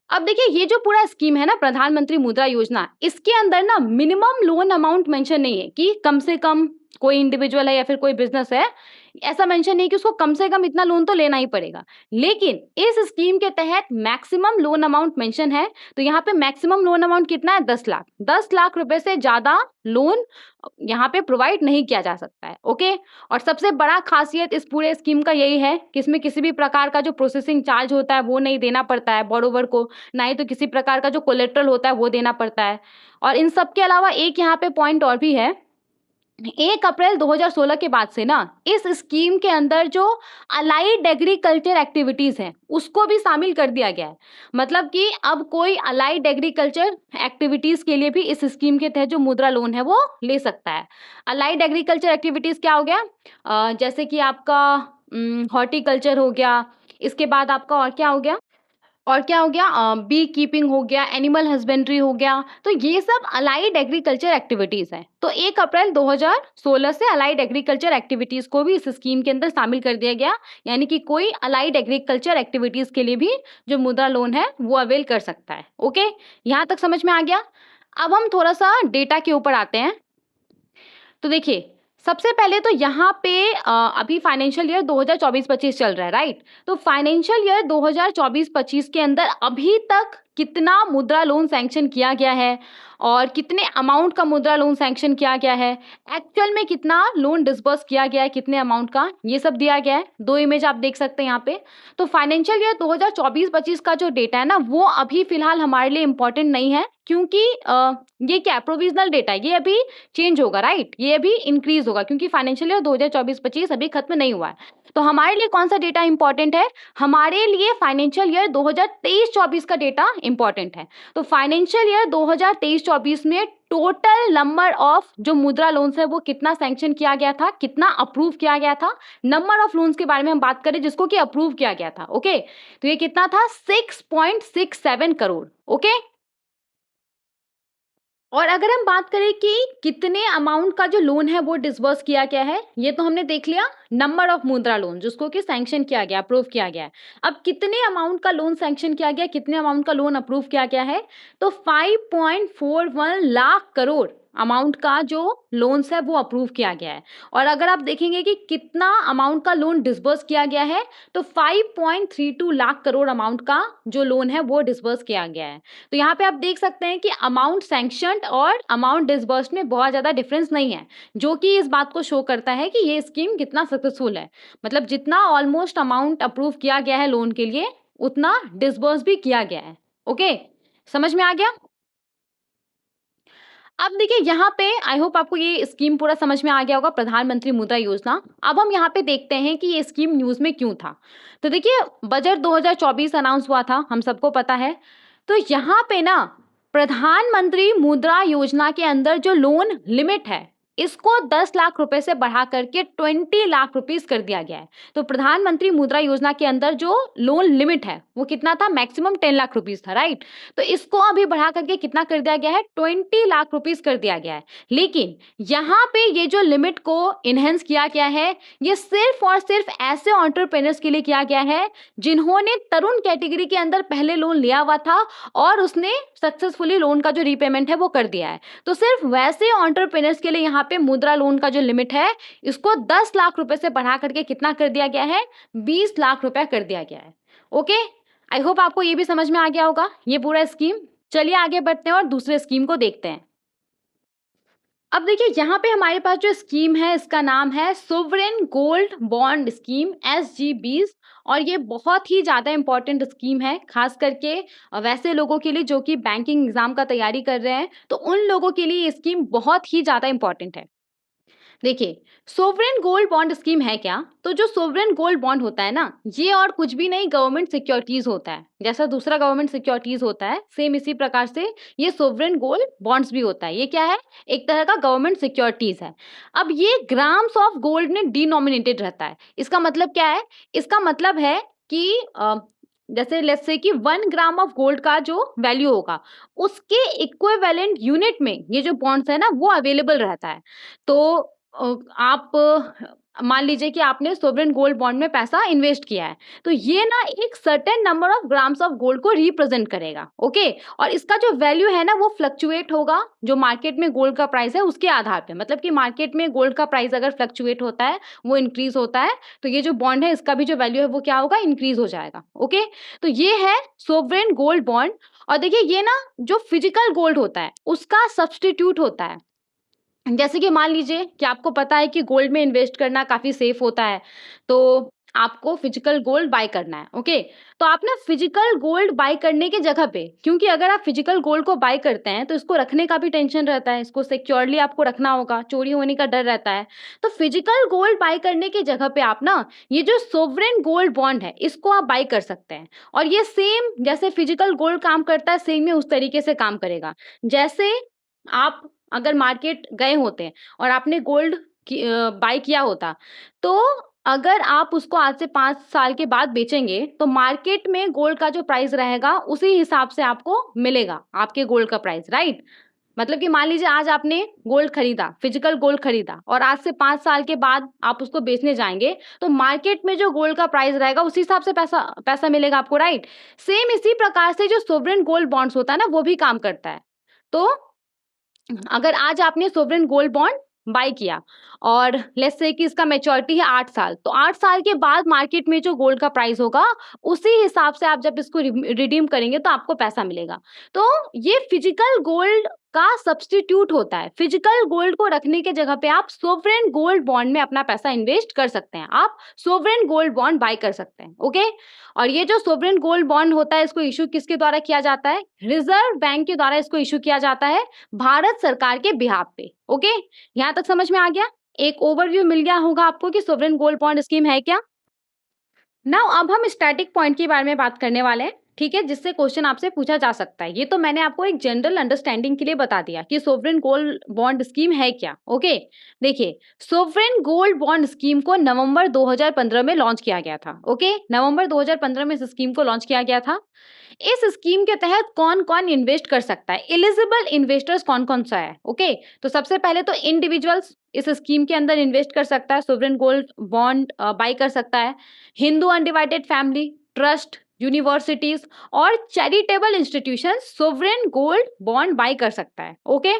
अब देखिए ये जो पूरा स्कीम है ना प्रधानमंत्री मुद्रा योजना, इसके अंदर ना मिनिमम लोन अमाउंट मेंशन नहीं है कि कम से कम कोई इंडिविजुअल है या फिर कोई बिजनेस है, ऐसा मेंशन नहीं कि उसको कम से कम इतना लोन तो लेना ही पड़ेगा। लेकिन इस स्कीम के तहत मैक्सिमम लोन अमाउंट मेंशन है। तो यहाँ पे मैक्सिमम लोन अमाउंट कितना है? 10 लाख। 10 लाख रुपए से ज्यादा लोन यहाँ पे प्रोवाइड नहीं किया जा सकता है। ओके, और सबसे बड़ा खासियत इस पूरे स्कीम का यही है कि इसमें किसी भी प्रकार का जो प्रोसेसिंग चार्ज होता है वो नहीं देना पड़ता है बोरोवर को, ना ही तो किसी प्रकार का जो कोलेट्रल होता है वो देना पड़ता है। और इन सब के अलावा एक यहाँ पे पॉइंट और भी है, 1 अप्रैल 2016 के बाद से ना इस स्कीम के अंदर जो अलाइड एग्रीकल्चर एक्टिविटीज हैं उसको भी शामिल कर दिया गया है। मतलब कि अब कोई अलाइड एग्रीकल्चर एक्टिविटीज के लिए भी इस स्कीम के तहत जो मुद्रा लोन है वो ले सकता है। अलाइड एग्रीकल्चर एक्टिविटीज क्या हो गया? जैसे कि आपका हॉर्टिकल्चर हो गया, इसके बाद आपका और क्या हो गया? बी कीपिंग हो गया, एनिमल हस्बेंड्री हो गया। तो ये सब अलाइड एग्रीकल्चर एक्टिविटीज हैं। तो 1 अप्रैल 2016 से अलाइड एग्रीकल्चर एक्टिविटीज को भी इस स्कीम के अंदर शामिल कर दिया गया, यानी कि कोई अलाइड एग्रीकल्चर एक्टिविटीज के लिए भी जो मुद्रा लोन है वो अवेल कर सकता है। ओके, यहाँ तक समझ में आ गया? अब हम थोड़ा सा डेटा के ऊपर आते हैं। तो देखिए सबसे पहले तो यहाँ पे अभी फाइनेंशियल ईयर 2024-25 चल रहा है, राइट? तो फाइनेंशियल ईयर 2024-25 के अंदर अभी तक कितना मुद्रा लोन सैंक्शन किया गया है और कितने अमाउंट का मुद्रा लोन सैंक्शन किया गया है, एक्चुअल में कितना लोन डिसबर्स किया गया है, कितने अमाउंट का, ये सब दिया गया है। 2 इमेज आप देख सकते हैं यहाँ पे। तो फाइनेंशियल ईयर 2024-25 का जो डेटा है ना, वो अभी फिलहाल हमारे लिए इम्पोर्टेंट नहीं है, क्योंकि ये क्या प्रोविजनल डेटा है, ये अभी चेंज होगा, राइट, ये अभी इंक्रीज होगा, क्योंकि फाइनेंशियल ईयर 2024-25 अभी खत्म नहीं हुआ है। तो हमारे लिए कौन सा डेटा इंपॉर्टेंट है? हमारे लिए फाइनेंशियल ईयर 2023-24 का डेटा इंपॉर्टेंट है। तो फाइनेंशियल ईयर 2023-24 में टोटल नंबर ऑफ जो मुद्रा लोन्स है वो कितना सैंक्शन किया गया था, कितना अप्रूव किया गया था। नंबर ऑफ लोन्स के बारे में हम बात करें जिसको कि अप्रूव किया गया था, ओके, तो ये कितना था? 6.67 करोड़, ओके। और अगर हम बात करें कि कितने अमाउंट का जो लोन है वो डिसबर्स किया गया है, ये तो हमने देख लिया, नंबर ऑफ मुद्रा लोन जिसको कि सैंक्शन किया गया, अप्रूव किया गया है। अब कितने अमाउंट का लोन सैंक्शन किया गया, कितने अमाउंट का लोन अप्रूव किया गया है? तो 5.41 लाख करोड़ अमाउंट का जो लोन्स है वो अप्रूव किया गया है। और अगर आप देखेंगे कि कितना अमाउंट का लोन डिसबर्स किया गया है, तो 5.32 लाख करोड़ अमाउंट का जो लोन है वो डिसबर्स किया गया है। तो यहाँ पे आप देख सकते हैं कि अमाउंट सैंक्शनड और अमाउंट डिसबर्स्ड में बहुत ज़्यादा डिफरेंस नहीं है, जो कि इस बात को शो करता है कि ये स्कीम कितना सक्सेसफुल है। मतलब जितना ऑलमोस्ट अमाउंट अप्रूव किया गया है लोन के लिए, उतना डिसबर्स भी किया गया है, ओके, समझ में आ गया? अब देखिए यहाँ पे आई होप आपको ये स्कीम पूरा समझ में आ गया होगा, प्रधानमंत्री मुद्रा योजना। अब हम यहाँ पे देखते हैं कि ये स्कीम न्यूज़ में क्यों था। तो देखिए बजट 2024 अनाउंस हुआ था, हम सबको पता है। तो यहाँ पे ना प्रधानमंत्री मुद्रा योजना के अंदर जो लोन लिमिट है, इसको 10 लाख रुपए से बढ़ा करके 20 लाख रुपीस कर दिया गया है। तो प्रधानमंत्री मुद्रा योजना के अंदर जो लोन लिमिट है वो कितना था? मैक्सिमम 10 लाख रुपीस था, राइट। तो इसको अभी बढ़ा करके कितना कर दिया गया है? 20 लाख रुपीस कर दिया गया है। लेकिन यहाँ पे ये जो लिमिट को इनहेंस किया गया है, ये सिर्फ और सिर्फ ऐसे एंटरप्रेन्योर्स के लिए किया गया है जिन्होंने तरुण कैटेगरी के अंदर पहले लोन लिया हुआ था और उसने सक्सेसफुली लोन का जो रीपेमेंट है वो कर दिया है। तो सिर्फ वैसे एंटरप्रेन्योर्स के लिए यहाँ पे मुद्रा लोन का जो लिमिट है, इसको 10 लाख रुपए से बढ़ा करके कितना कर दिया गया है? 20 लाख रुपए कर दिया गया है, ओके। आई होप आपको ये भी समझ में आ गया होगा ये पूरा स्कीम। चलिए आगे बढ़ते हैं और दूसरे स्कीम को देखते हैं। अब देखिए यहाँ पे हमारे पास जो स्कीम है इसका नाम है sovereign gold bond scheme, SGBs। और ये बहुत ही ज़्यादा इंपॉर्टेंट स्कीम है, खास करके वैसे लोगों के लिए जो कि बैंकिंग एग्जाम का तैयारी कर रहे हैं, तो उन लोगों के लिए ये स्कीम बहुत ही ज़्यादा इंपॉर्टेंट है। देखिए सोवरेन गोल्ड बॉन्ड स्कीम है क्या? तो जो सोवरेन गोल्ड बॉन्ड होता है ना, ये और कुछ भी नहीं गवर्नमेंट सिक्योरिटीज होता है। जैसा दूसरा गवर्नमेंट सिक्योरिटीज होता है, सेम इसी प्रकार से ये सोवरेन गोल्ड बॉन्ड्स भी होता है। ये क्या है? एक तरह का गवर्नमेंट सिक्योरिटीज है। अब ये ग्राम्स ऑफ गोल्ड में डिनोमिनेटेड रहता है। इसका मतलब क्या है? इसका मतलब है कि जैसे लेट्स से कि 1 ग्राम ऑफ गोल्ड का जो वैल्यू होगा, उसके इक्विवेलेंट यूनिट में ये जो बॉन्ड्स है ना वो अवेलेबल रहता है। तो आप मान लीजिए कि आपने सोवरेन गोल्ड बॉन्ड में पैसा इन्वेस्ट किया है, तो ये ना एक certain number of grams of gold को रिप्रेजेंट करेगा, ओके। और इसका जो वैल्यू है ना वो फ्लक्चुएट होगा जो मार्केट में गोल्ड का प्राइस है उसके आधार पे। मतलब कि मार्केट में गोल्ड का प्राइस अगर फ्लक्चुएट होता है, वो इंक्रीज होता है, तो ये जो बॉन्ड है इसका भी जो वैल्यू है वो क्या होगा? इंक्रीज हो जाएगा, ओके। तो ये है सोवरेन गोल्ड बॉन्ड। और देखिए ये ना जो फिजिकल गोल्ड होता है उसका सब्सटीट्यूट होता है। जैसे कि मान लीजिए कि आपको पता है कि गोल्ड में इन्वेस्ट करना काफ़ी सेफ होता है, तो आपको फिजिकल गोल्ड बाय करना है, ओके। तो आप ना फिजिकल गोल्ड बाय करने की जगह पे, क्योंकि अगर आप फिजिकल गोल्ड को बाय करते हैं तो इसको रखने का भी टेंशन रहता है, इसको सिक्योरली आपको रखना होगा, चोरी होने का डर रहता है। तो फिजिकल गोल्ड बाय करने की जगह पे आप ना ये जो सोवरेन गोल्ड बॉन्ड है इसको आप बाय कर सकते हैं। और ये सेम जैसे फिजिकल गोल्ड काम करता है, सेम ही उस तरीके से काम करेगा। जैसे आप अगर मार्केट गए होते हैं और आपने गोल्ड बाय किया होता, तो अगर आप उसको आज से 5 साल के बाद बेचेंगे तो मार्केट में गोल्ड का जो प्राइस रहेगा उसी हिसाब से आपको मिलेगा आपके गोल्ड का प्राइस, राइट। मतलब कि मान लीजिए आज आपने गोल्ड खरीदा, फिजिकल गोल्ड खरीदा, और आज से 5 साल के बाद आप उसको बेचने जाएंगे तो मार्केट में जो गोल्ड का प्राइस रहेगा उसी हिसाब से पैसा मिलेगा आपको, राइट। सेम इसी प्रकार से जो सोवरेन गोल्ड बॉन्ड्स होता है ना वो भी काम करता है। तो अगर आज आपने सोवरेन गोल्ड बॉन्ड बाय किया और लेट्स से कि इसका मैच्योरिटी है 8 साल, तो 8 साल के बाद मार्केट में जो गोल्ड का प्राइस होगा उसी हिसाब से आप जब इसको रिडीम करेंगे तो आपको पैसा मिलेगा। तो ये फिजिकल गोल्ड का सब्स्टिट्यूट होता है। फिजिकल गोल्ड को रखने के जगह पे आप सोवरेन गोल्ड बॉन्ड में अपना पैसा इन्वेस्ट कर सकते हैं, आप सोवरेन गोल्ड बॉन्ड बाय कर सकते हैं। ओके, और ये जो सोवरेन गोल्ड बॉन्ड होता है इसको इशू किसके द्वारा किया जाता है? रिजर्व बैंक के द्वारा इसको इशू किया जाता है भारत सरकार के बिहाफ पे। ओके, यहाँ तक समझ में आ गया? एक ओवरव्यू मिल गया होगा आपको कि सोवरेन गोल्ड बॉन्ड स्कीम है क्या। नाउ अब हम स्टैटिक पॉइंट के बारे में बात करने वाले हैं, ठीक है, जिससे क्वेश्चन आपसे पूछा जा सकता है। ये तो मैंने आपको एक जनरल अंडरस्टैंडिंग के लिए बता दिया कि सोवरेन गोल्ड बॉन्ड स्कीम है क्या। ओके, देखिए सोवरेन गोल्ड बॉन्ड स्कीम को नवंबर 2015 में लॉन्च किया गया था। ओके, नवंबर 2015 में इस स्कीम को लॉन्च किया गया था। इस स्कीम के तहत कौन कौन इन्वेस्ट कर सकता है, एलिजिबल इन्वेस्टर्स कौन कौन सा है। ओके, तो सबसे पहले तो इंडिविजुअल्स इस स्कीम के अंदर इन्वेस्ट कर सकता है, सोवरेन गोल्ड बॉन्ड बाय कर सकता है। Hindu undivided family, trust, universities और charitable institution sovereign gold bond buy कर सकता है। ओके,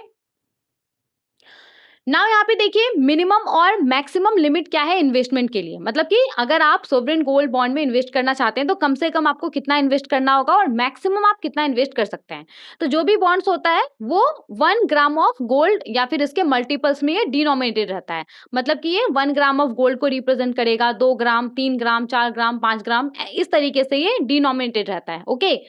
नाउ यहाँ पे देखिए मिनिमम और मैक्सिमम लिमिट क्या है इन्वेस्टमेंट के लिए, मतलब कि अगर आप सोवरेन गोल्ड बॉन्ड में इन्वेस्ट करना चाहते हैं तो कम से कम आपको कितना इन्वेस्ट करना होगा और मैक्सिमम आप कितना इन्वेस्ट कर सकते हैं। तो जो भी बॉन्ड्स होता है वो 1 ग्राम ऑफ गोल्ड या फिर इसके मल्टीपल्स में ये डिनोमिनेटेड रहता है, मतलब कि ये 1 ग्राम ऑफ गोल्ड को रिप्रेजेंट करेगा, 2 ग्राम, 3 ग्राम, 4 ग्राम, 5 ग्राम, इस तरीके से ये डिनोमिनेटेड रहता है। ओके,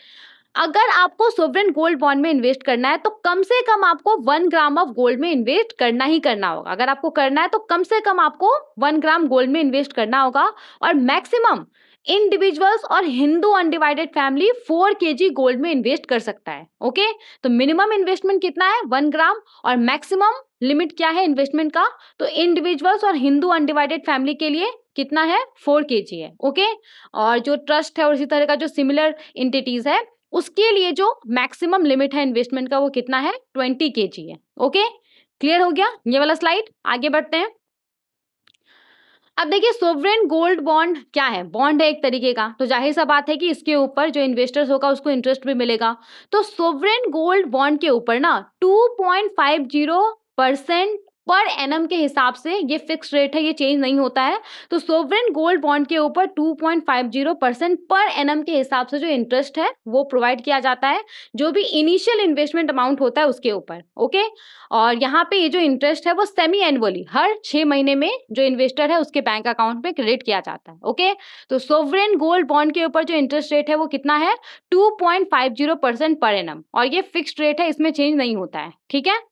अगर आपको सोवरेन गोल्ड बॉन्ड में इन्वेस्ट करना है तो कम से कम आपको 1 ग्राम ऑफ गोल्ड में इन्वेस्ट करना ही करना होगा। अगर आपको करना है तो कम से कम आपको 1 ग्राम गोल्ड में इन्वेस्ट करना होगा और मैक्सिमम इंडिविजुअल्स और Hindu undivided family 4 KG gold में इन्वेस्ट कर सकता है। ओके, तो मिनिमम इन्वेस्टमेंट कितना है? 1 ग्राम, और मैक्सिमम लिमिट क्या है इन्वेस्टमेंट का? तो इंडिविजुअल्स और हिंदू अनडिवाइडेड फैमिली के लिए कितना है? 4 केजी है। ओके, और जो ट्रस्ट है और इसी तरह का जो सिमिलर एंटिटीज है उसके लिए जो मैक्सिमम लिमिट है इन्वेस्टमेंट का वो कितना है? 20 केजी है। ओके, क्लियर हो गया ये वाला स्लाइड? आगे बढ़ते हैं। अब देखिए सोवरेन गोल्ड बॉन्ड क्या है? बॉन्ड है एक तरीके का, तो जाहिर सा बात है कि इसके ऊपर जो इन्वेस्टर्स होगा उसको इंटरेस्ट भी मिलेगा। तो सोवरेन गोल्ड बॉन्ड के ऊपर ना 2.50% पर एनम के हिसाब से ये फिक्स रेट है, ये चेंज नहीं होता है। तो सोवरेन गोल्ड बॉन्ड के ऊपर 2.50% पर एनम के हिसाब से जो इंटरेस्ट है वो प्रोवाइड किया जाता है, जो भी इनिशियल इन्वेस्टमेंट अमाउंट होता है उसके ऊपर। ओके, और यहाँ पे ये जो इंटरेस्ट है वो सेमी एनुअली हर 6 महीने में जो इन्वेस्टर है उसके बैंक अकाउंट में क्रेडिट किया जाता है। ओके, तो सोवरेन गोल्ड बॉन्ड के ऊपर जो इंटरेस्ट रेट है वो कितना है? 2.50% पर एनम, और ये फिक्स्ड रेट है, इसमें चेंज नहीं होता है। ठीक है,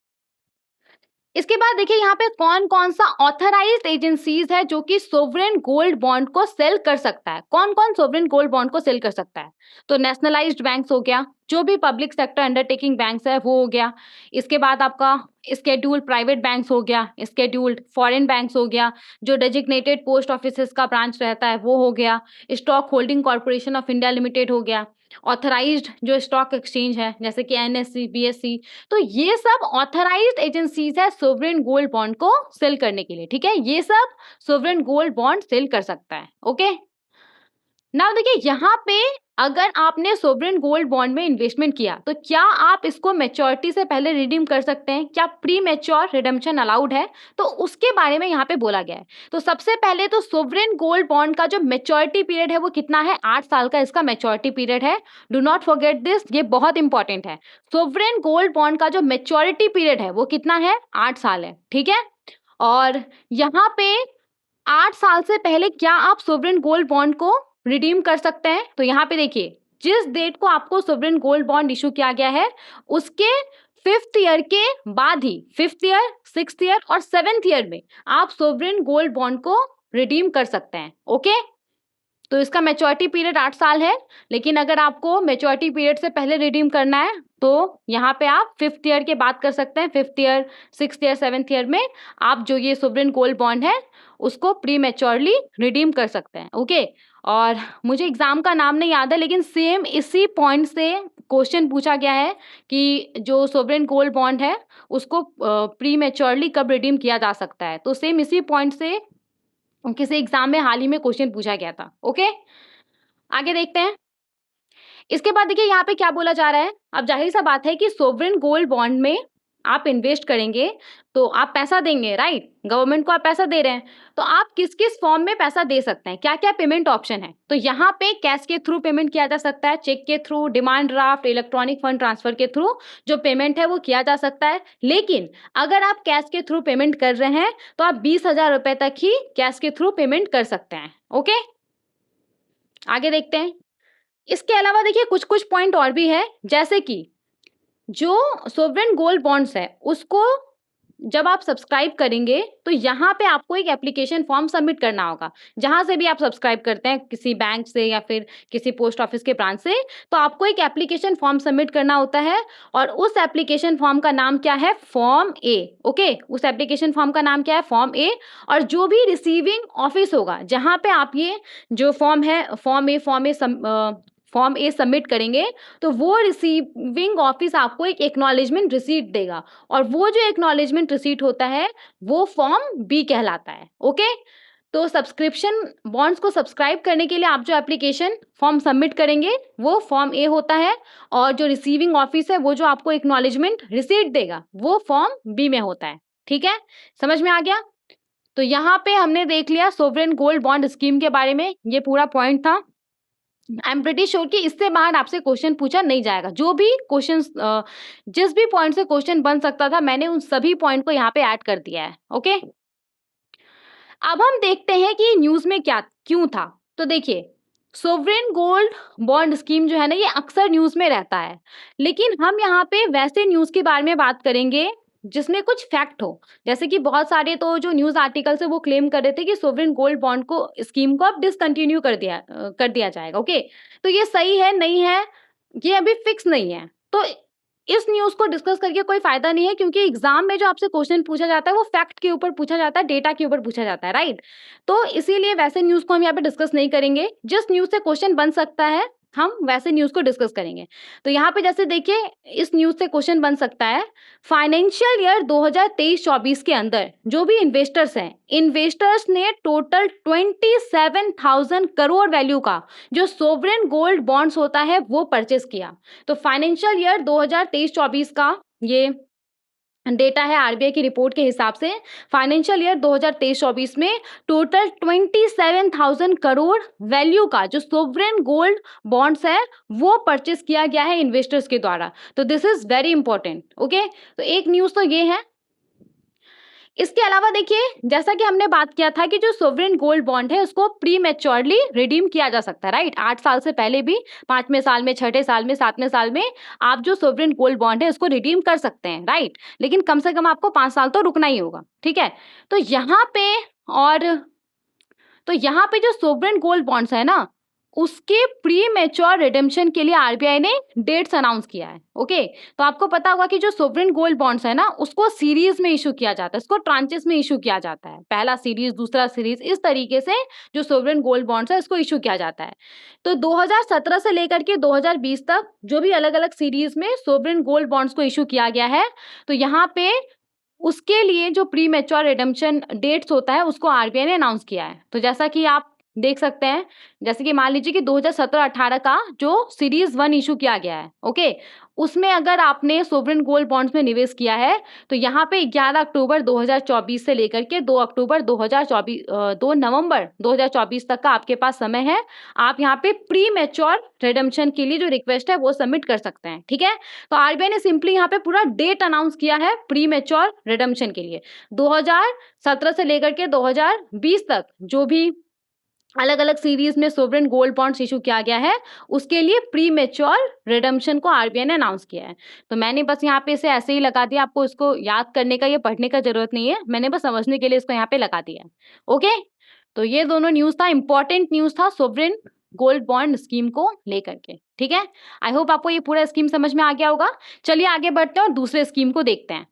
इसके बाद देखिए यहाँ पे कौन कौन सा ऑथराइज्ड एजेंसीज है जो कि सोवरेन गोल्ड बॉन्ड को सेल कर सकता है। कौन कौन सोवरेन गोल्ड बॉन्ड को सेल कर सकता है? तो नेशनलाइज्ड बैंक्स हो गया, जो भी पब्लिक सेक्टर अंडरटेकिंग बैंक्स है वो हो गया। इसके बाद आपका स्केड्यूल्ड प्राइवेट बैंक्स हो गया, स्केड्यूल्ड फॉरेन बैंक्स हो गया, जो डेजिग्नेटेड पोस्ट ऑफिसेस का ब्रांच रहता है वो हो गया, stock holding corporation of India limited हो गया, ऑथराइज्ड जो स्टॉक एक्सचेंज है जैसे कि एनएससी, बीएससी। तो ये सब ऑथराइज्ड एजेंसीज है सोवरेन गोल्ड बॉन्ड को सेल करने के लिए। ठीक है, ये सब सोवरेन गोल्ड बॉन्ड सेल कर सकता है। ओके, नाउ देखिए यहाँ पे अगर आपने सोवरेन गोल्ड बॉन्ड में इन्वेस्टमेंट किया तो क्या आप इसको मैच्योरिटी से पहले रिडीम कर सकते हैं? क्या प्री मैच्योर रिडेम्पशन अलाउड है? तो उसके बारे में यहाँ पे बोला गया है। तो सबसे पहले तो सोवरेन गोल्ड बॉन्ड का जो मैच्योरिटी पीरियड है वो कितना है? 8 साल का इसका मैच्योरिटी पीरियड है। डू नॉट फॉरगेट दिस, ये बहुत इंपॉर्टेंट है। सोवरेन गोल्ड बॉन्ड का जो मैच्योरिटी पीरियड है वो कितना है? 8 साल है। ठीक है, और यहाँ पे 8 साल से पहले क्या आप सोवरेन गोल्ड बॉन्ड को रिडीम कर सकते हैं? तो यहाँ पे देखिए जिस डेट को आपको सोवरेन गोल्ड बॉन्ड इशू किया गया है उसके 5th ईयर के बाद ही 5th ईयर, 6th ईयर और 7th ईयर में आप सोवरेन गोल्ड बॉन्ड को रिडीम कर सकते हैं। ओके, तो इसका मैच्योरिटी पीरियड 8 साल है, लेकिन अगर आपको मैच्योरिटी पीरियड से पहले रिडीम करना है तो यहाँ पे आप 5th ईयर के बाद कर सकते हैं। 5th year, 6th year, 7th year में आप जो ये सोवरेन गोल्ड बॉन्ड है उसको प्री मैच्योरली रिडीम कर सकते हैं। ओके, और मुझे एग्जाम का नाम नहीं याद है लेकिन सेम इसी पॉइंट से क्वेश्चन पूछा गया है कि जो सोवरेन गोल्ड बॉन्ड है उसको प्री मैच्योरली कब रिडीम किया जा सकता है। तो सेम इसी पॉइंट से किसी एग्जाम में हाल ही में क्वेश्चन पूछा गया था। ओके, आगे देखते हैं। इसके बाद देखिए यहाँ पे क्या बोला जा रहा है। अब जाहिर सा बात है कि सोवरेन गोल्ड बॉन्ड में आप इन्वेस्ट करेंगे तो आप पैसा देंगे, राइट? गवर्नमेंट को आप पैसा दे रहे हैं, तो आप किस किस फॉर्म में पैसा दे सकते हैं, क्या क्या पेमेंट ऑप्शन है? तो यहाँ पे कैश के थ्रू पेमेंट किया जा सकता है, चेक के through, demand draft, electronic fund transfer के थ्रू जो पेमेंट है वो किया जा सकता है। लेकिन अगर आप कैश के थ्रू पेमेंट कर रहे हैं तो आप 20,000 रुपए तक ही कैश के थ्रू पेमेंट कर सकते हैं। ओके, आगे देखते हैं। इसके अलावा देखिए कुछ कुछ पॉइंट और भी है, जैसे कि जो सोवरेन गोल्ड बॉन्ड्स है उसको जब आप सब्सक्राइब करेंगे तो यहाँ पे आपको एक एप्लीकेशन फॉर्म सबमिट करना होगा। जहां से भी आप सब्सक्राइब करते हैं, किसी बैंक से या फिर किसी पोस्ट ऑफिस के ब्रांच से, तो आपको एक एप्लीकेशन फॉर्म सबमिट करना होता है और उस एप्लीकेशन फॉर्म का नाम क्या है? फॉर्म ए। ओके, उस एप्लीकेशन फॉर्म का नाम क्या है? फॉर्म ए। और जो भी रिसीविंग ऑफिस होगा जहां पे आप ये जो फॉर्म है फॉर्म ए सबमिट करेंगे, तो वो रिसीविंग ऑफिस आपको एक एक्नॉलेजमेंट रिसीट देगा और वो जो एक्नॉलेजमेंट रिसीट होता है वो फॉर्म बी कहलाता है। ओके, तो सब्सक्रिप्शन बॉन्ड्स को सब्सक्राइब करने के लिए आप जो एप्लीकेशन फॉर्म सबमिट करेंगे वो फॉर्म ए होता है और जो रिसीविंग ऑफिस है वो जो आपको एक्नॉलेजमेंट रिसीट देगा वो फॉर्म बी में होता है। ठीक है, समझ में आ गया? तो यहाँ पे हमने देख लिया सोवरेन गोल्ड बॉन्ड स्कीम के बारे में, ये पूरा पॉइंट था। आई एम प्रीटी श्योर कि इससे बाहर आपसे क्वेश्चन पूछा नहीं जाएगा। जो भी क्वेश्चन जिस भी पॉइंट से क्वेश्चन बन सकता था मैंने उन सभी पॉइंट को यहाँ पे ऐड कर दिया है। ओके, अब हम देखते हैं कि न्यूज में क्या क्यों था। तो देखिए, सोवरेन गोल्ड बॉन्ड स्कीम जो है ना ये अक्सर न्यूज में रहता है, लेकिन हम यहाँ पे वैसे न्यूज के बारे में बात करेंगे जिसमें कुछ फैक्ट हो। जैसे कि बहुत सारे तो जो न्यूज आर्टिकल्स है वो क्लेम कर रहे थे कि सोवरेन गोल्ड बॉन्ड को स्कीम को अब डिसकंटिन्यू कर दिया जाएगा। ओके, तो ये सही है नहीं है, ये अभी फिक्स नहीं है। तो इस न्यूज को डिस्कस करके कोई फायदा नहीं है, क्योंकि एग्जाम में जो आपसे क्वेश्चन पूछा जाता है वो फैक्ट के ऊपर पूछा जाता है, डेटा के ऊपर पूछा जाता है, राइट? तो इसीलिए वैसे न्यूज को हम यहाँ पे डिस्कस नहीं करेंगे। जिस न्यूज से क्वेश्चन बन सकता है हम वैसे न्यूज को डिस्कस करेंगे। तो यहाँ पे जैसे देखिए, इस न्यूज से क्वेश्चन बन सकता है, फाइनेंशियल ईयर 2023-24 के अंदर जो भी इन्वेस्टर्स हैं, इन्वेस्टर्स ने टोटल 27,000 करोड़ वैल्यू का जो सोवरेन गोल्ड बॉन्ड्स होता है वो परचेस किया। तो फाइनेंशियल ईयर 2023-24 का ये डेटा है आरबीआई की रिपोर्ट के हिसाब से। फाइनेंशियल ईयर 2023-24 में टोटल 27,000 करोड़ वैल्यू का जो सोवरेन गोल्ड बॉन्ड्स है वो परचेस किया गया है इन्वेस्टर्स के द्वारा। तो this is very important. Okay, तो एक न्यूज तो ये है। इसके अलावा देखिए, जैसा कि हमने बात किया था कि जो सोवरेन गोल्ड बॉन्ड है उसको प्री मैच्योरली रिडीम किया जा सकता है, राइट? 8 साल से पहले भी, 5वें साल में, 6ठे साल में, 7वें साल में आप जो सोवरेन गोल्ड बॉन्ड है उसको रिडीम कर सकते हैं, राइट? लेकिन कम से कम आपको 5 साल तो रुकना ही होगा। ठीक है, तो यहाँ पे जो सोवरेन गोल्ड बॉन्ड्स है ना उसके प्री मैच्योर रिडेम्पशन के लिए आरबीआई ने डेट्स अनाउंस किया है। ओके, तो आपको पता होगा कि जो सोवरेन गोल्ड बॉन्ड्स है ना उसको सीरीज में इशू किया जाता है, इसको ट्रांचेस में इशू किया जाता है, पहला सीरीज, दूसरा सीरीज, इस तरीके से जो सोवरेन गोल्ड बॉन्ड्स है इसको इशू किया जाता है। तो 2017 से लेकर के 2020 तक जो भी अलग अलग सीरीज में सोवरेन गोल्ड बॉन्ड्स को इशू किया गया है, तो यहाँ पे उसके लिए जो प्री मैच्योर रिडेम्पशन डेट्स होता है उसको आरबीआई ने अनाउंस किया है। तो जैसा कि आप देख सकते हैं, जैसे कि मान लीजिए कि 2017-18 का जो सीरीज 1 इशू किया गया है, ओके, उसमें अगर आपने सोवरेन गोल्ड बॉन्ड्स में निवेश किया है तो यहाँ पे 11 अक्टूबर 2024 से लेकर के 2 नवंबर 2024 तक का आपके पास समय है। आप यहाँ पे प्री मैच्योर रिडेम्पशन के लिए जो रिक्वेस्ट है वो सबमिट कर सकते हैं। ठीक है, तो आरबीआई ने सिंपली यहाँ पे पूरा डेट अनाउंस किया है प्री मैच्योर रिडेम्पशन के लिए। 2017 से लेकर के 2020 तक जो भी अलग अलग सीरीज में सोवरेन गोल्ड बॉन्ड्स इशू किया गया है उसके लिए प्री मैच्योर रिडेम्पशन को आरबीआई ने अनाउंस किया है। तो मैंने बस यहाँ पे इसे ऐसे ही लगा दिया, आपको इसको याद करने का या पढ़ने का जरूरत नहीं है, मैंने बस समझने के लिए इसको यहाँ पे लगा दिया है। ओके, तो ये दोनों न्यूज था, इंपॉर्टेंट न्यूज था सोवरेन गोल्ड बॉन्ड स्कीम को लेकर के। ठीक है, आई होप आपको ये पूरा स्कीम समझ में आ गया होगा। चलिए आगे बढ़ते हैं और दूसरे स्कीम को देखते हैं।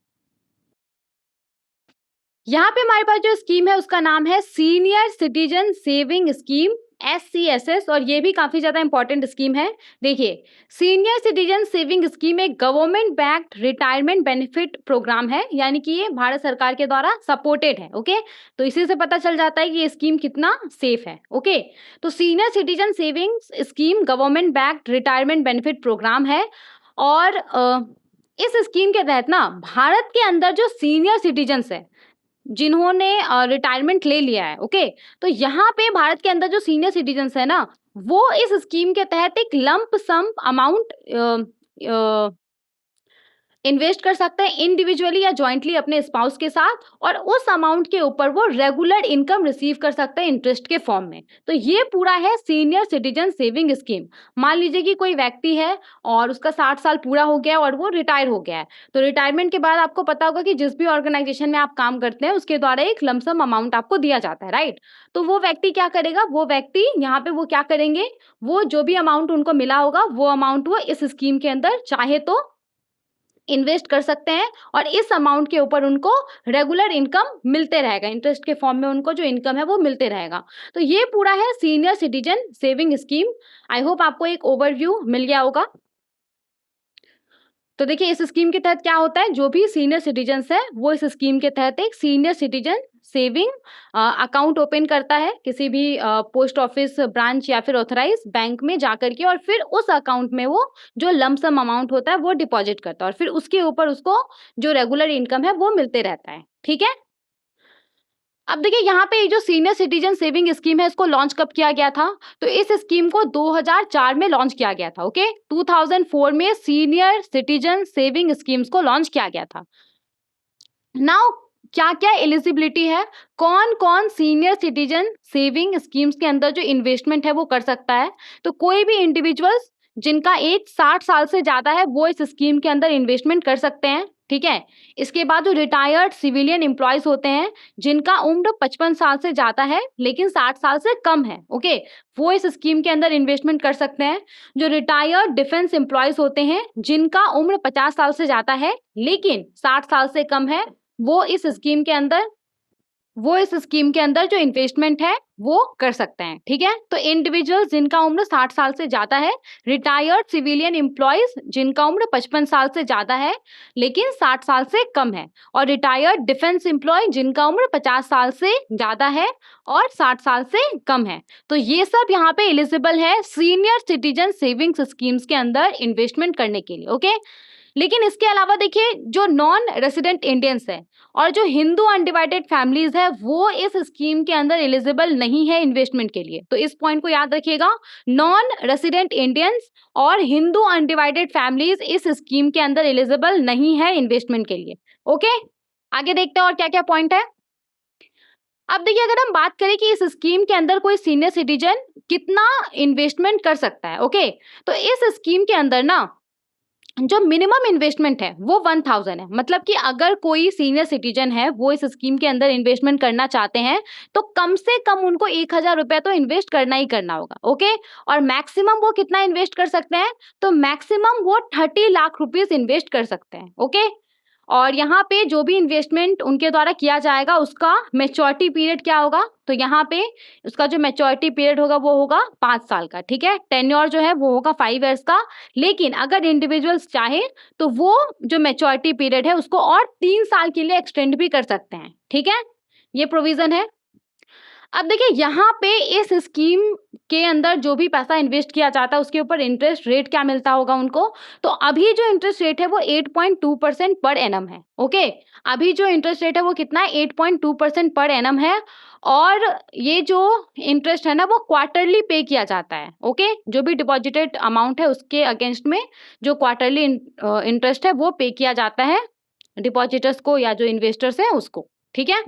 यहाँ पे हमारे पास जो स्कीम है उसका नाम है senior citizen saving scheme, SCSS, और ये भी काफी ज्यादा इंपॉर्टेंट स्कीम है। देखिए, सीनियर सिटीजन सेविंग स्कीम एक government backed retirement benefit programme है, यानी कि ये भारत सरकार के द्वारा सपोर्टेड है। ओके, तो इसी से पता चल जाता है कि ये स्कीम कितना सेफ है। ओके, तो senior citizen saving scheme government backed retirement benefit programme है और इस स्कीम के तहत ना भारत के अंदर जो सीनियर सिटीजन्स है, जिन्होंने रिटायरमेंट ले लिया है, ओके, तो यहाँ पे भारत के अंदर जो सीनियर सिटीजन्स है ना, वो इस स्कीम के तहत एक लंप सम अमाउंट इन्वेस्ट कर सकते हैं इंडिविजुअली या जॉइंटली अपने स्पाउस के साथ, और उस अमाउंट के ऊपर वो रेगुलर इनकम रिसीव कर सकते हैं इंटरेस्ट के फॉर्म में। तो ये पूरा है सीनियर सिटीजन सेविंग स्कीम। मान लीजिए कि कोई व्यक्ति है और उसका 60 साल पूरा हो गया और वो रिटायर हो गया है, तो रिटायरमेंट के बाद आपको पता होगा कि जिस भी ऑर्गेनाइजेशन में आप काम करते हैं उसके द्वारा एक लमसम अमाउंट आपको दिया जाता है, राइट। तो वो व्यक्ति क्या करेगा, वो व्यक्ति यहाँ पे वो क्या करेंगे, वो जो भी अमाउंट उनको मिला होगा वो अमाउंट वो इस स्कीम के अंदर चाहे तो इन्वेस्ट कर सकते हैं, और इस अमाउंट के ऊपर उनको रेगुलर इनकम मिलते रहेगा, इंटरेस्ट के फॉर्म में उनको जो इनकम है वो मिलते रहेगा। तो ये पूरा है senior citizen saving scheme. I hope आपको एक ओवरव्यू मिल गया होगा। तो देखिए इस स्कीम के तहत क्या होता है, जो भी सीनियर सिटीजन्स है वो इस स्कीम के तहत एक senior citizen saving account open करता है किसी भी पोस्ट ऑफिस ब्रांच या फिर ऑथराइज बैंक में जाकर के, और फिर उस अकाउंट में वो जो लमसम अमाउंट होता है वो डिपॉजिट करता है, और फिर उसके ऊपर उसको जो रेगुलर इनकम है वो मिलते रहता है, ठीक है। अब देखिए यहाँ पे ये जो सीनियर सिटीजन सेविंग स्कीम है इसको लॉन्च कब किया गया था, तो इस स्कीम को 2004 में लॉन्च किया गया था, ओके। 2004 में सीनियर सिटीजन सेविंग स्कीम्स को लॉन्च किया गया था। नाउ क्या क्या एलिजिबिलिटी है, कौन कौन सीनियर सिटीजन सेविंग स्कीम्स के अंदर जो इन्वेस्टमेंट है वो कर सकता है, तो कोई भी इंडिविजुअल्स जिनका एज 60 साल से ज्यादा है वो इस स्कीम के अंदर इन्वेस्टमेंट कर सकते हैं, ठीक है। इसके बाद जो रिटायर्ड सिविलियन एम्प्लॉयज होते हैं जिनका उम्र 55 साल से ज्यादा है लेकिन 60 साल से कम है, ओके, वो इस स्कीम के अंदर इन्वेस्टमेंट कर सकते हैं। जो रिटायर्ड डिफेंस एम्प्लॉयज होते हैं जिनका उम्र 50 साल से ज्यादा है लेकिन 60 साल से कम है, वो इस स्कीम के अंदर जो इन्वेस्टमेंट है वो कर सकते हैं, ठीक है। तो इंडिविजुअल्स जिनका उम्र 60 साल से ज्यादा है, रिटायर्ड सिविलियन एम्प्लॉयज जिनका उम्र 55 साल से ज्यादा है लेकिन 60 साल से कम है, और रिटायर्ड डिफेंस एम्प्लॉय जिनका उम्र 50 साल से ज्यादा है और 60 साल से कम है। तो ये सब यहाँ पे एलिजिबल है सीनियर सिटीजन सेविंग्स स्कीम्स के अंदर इन्वेस्टमेंट करने के लिए, ओके। लेकिन इसके अलावा देखिए जो नॉन रेसिडेंट इंडियंस है और जो हिंदू अनडिवाइडेड फैमिलीज है वो इस स्कीम के अंदर एलिजिबल नहीं है इन्वेस्टमेंट के लिए। तो इस पॉइंट को याद रखिएगा, नॉन रेसिडेंट इंडियंस और हिंदू अनडिवाइडेड फैमिलीज इस स्कीम के अंदर एलिजिबल नहीं है इन्वेस्टमेंट के लिए, ओके। आगे देखते हैं और क्या क्या पॉइंट है। अब देखिए अगर हम बात करें कि इस स्कीम के अंदर कोई सीनियर सिटीजन कितना इन्वेस्टमेंट कर सकता है, ओके, तो इस स्कीम के अंदर ना जो मिनिमम इन्वेस्टमेंट है वो 1000 है। मतलब कि अगर कोई सीनियर सिटीजन है वो इस स्कीम के अंदर इन्वेस्टमेंट करना चाहते हैं तो कम से कम उनको 1000 रुपया तो इन्वेस्ट करना ही करना होगा, ओके। और मैक्सिमम वो कितना इन्वेस्ट कर सकते हैं, तो मैक्सिमम वो 30 लाख रुपीज इन्वेस्ट कर सकते हैं, ओके। और यहाँ पे जो भी इन्वेस्टमेंट उनके द्वारा किया जाएगा उसका मैच्योरिटी पीरियड क्या होगा, तो यहाँ पे उसका जो मैच्योरिटी पीरियड होगा वो होगा 5 साल का, ठीक है। टेन्योर जो है वो होगा 5 इयर्स का। लेकिन अगर इंडिविजुअल्स चाहे तो वो जो मैच्योरिटी पीरियड है उसको और 3 साल के लिए एक्सटेंड भी कर सकते हैं, ठीक है। ये प्रोविजन है। अब देखिए यहाँ पे इस स्कीम के अंदर जो भी पैसा इन्वेस्ट किया जाता है उसके ऊपर इंटरेस्ट रेट क्या मिलता होगा उनको, तो अभी जो इंटरेस्ट रेट है वो 8.2% पर एनम है, ओके। अभी जो इंटरेस्ट रेट है वो कितना है, 8.2% पर एनम है। और ये जो इंटरेस्ट है ना वो क्वार्टरली पे किया जाता है, ओके। जो भी डिपॉजिटेड अमाउंट है उसके अगेंस्ट में जो क्वार्टरली इंटरेस्ट है वो पे किया जाता है डिपॉजिटर्स को या जो इन्वेस्टर्स हैं उसको, ठीक है।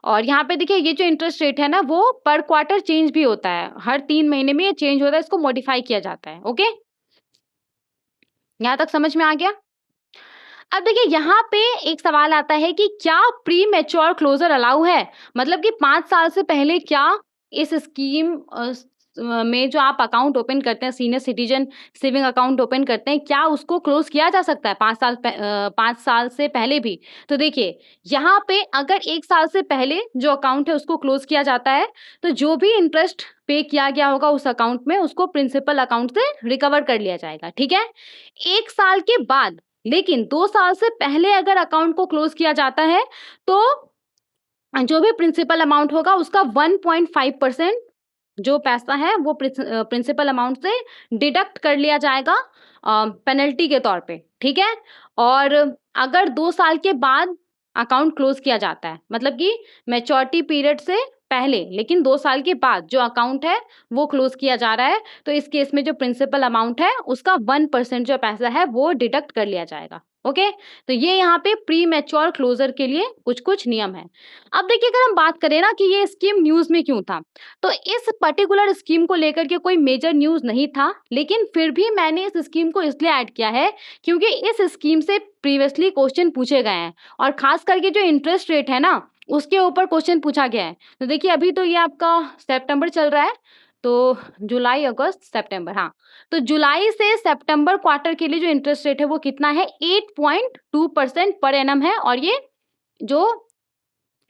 और यहाँ पे देखिए ये जो इंटरेस्ट रेट है ना वो पर क्वार्टर चेंज भी होता है, हर 3 महीने में ये चेंज होता है, इसको मॉडिफाई किया जाता है, ओके। यहाँ तक समझ में आ गया। अब देखिए यहाँ पे एक सवाल आता है कि क्या प्री मैच्योर क्लोजर अलाउ है, मतलब कि 5 साल से पहले क्या इस स्कीम में जो आप अकाउंट ओपन करते हैं senior citizen saving account open करते हैं क्या उसको क्लोज किया जा सकता है 5 साल से पहले भी। तो देखिए यहाँ पे अगर 1 साल से पहले जो अकाउंट है उसको क्लोज किया जाता है तो जो भी इंटरेस्ट पे किया गया होगा उस अकाउंट में उसको प्रिंसिपल अकाउंट से रिकवर कर लिया जाएगा, ठीक है। 1 साल के बाद लेकिन 2 साल से पहले अगर अकाउंट को क्लोज किया जाता है तो जो भी प्रिंसिपल अमाउंट होगा उसका 1.5% जो पैसा है वो प्रिंसिपल अमाउंट से डिडक्ट कर लिया जाएगा पेनल्टी के तौर पे, ठीक है। और अगर 2 साल के बाद अकाउंट क्लोज किया जाता है, मतलब कि मैच्योरिटी पीरियड से पहले लेकिन 2 साल के बाद जो अकाउंट है वो क्लोज किया जा रहा है, तो इस केस में जो प्रिंसिपल अमाउंट है उसका 1% जो पैसा है वो डिडक्ट कर लिया जाएगा। ओके, तो ये यहाँ पे प्री मैच्योर क्लोजर के लिए कुछ कुछ नियम है। अब देखिए, अगर हम बात करें ना कि ये स्कीम न्यूज में क्यों था, तो इस पर्टिकुलर स्कीम को लेकर के कोई मेजर न्यूज नहीं था, लेकिन फिर भी मैंने इस स्कीम को इसलिए ऐड किया है क्योंकि इस स्कीम से प्रीवियसली क्वेश्चन पूछे गए हैं और खास करके जो इंटरेस्ट रेट है ना उसके ऊपर क्वेश्चन पूछा गया है। तो देखिए, अभी तो ये आपका सितंबर चल रहा है, तो जुलाई अगस्त सितंबर, हाँ, तो जुलाई से सितंबर क्वार्टर के लिए जो इंटरेस्ट रेट है वो कितना है, 8.2% पर एनम है, और ये जो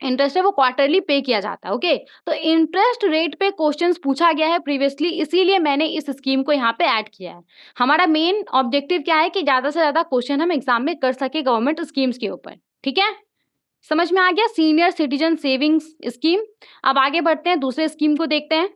इंटरेस्ट है वो क्वार्टरली पे किया जाता है। ओके, तो इंटरेस्ट रेट पे क्वेश्चंस पूछा गया है प्रीवियसली, इसीलिए मैंने इस स्कीम को यहाँ पे ऐड किया है। हमारा मेन ऑब्जेक्टिव क्या है कि ज्यादा से ज्यादा क्वेश्चन हम एग्जाम में कर सके गवर्नमेंट स्कीम्स के ऊपर, ठीक है। समझ में आ गया, सीनियर सिटीजन सेविंग्स स्कीम। अब आगे बढ़ते हैं, दूसरे स्कीम को देखते हैं।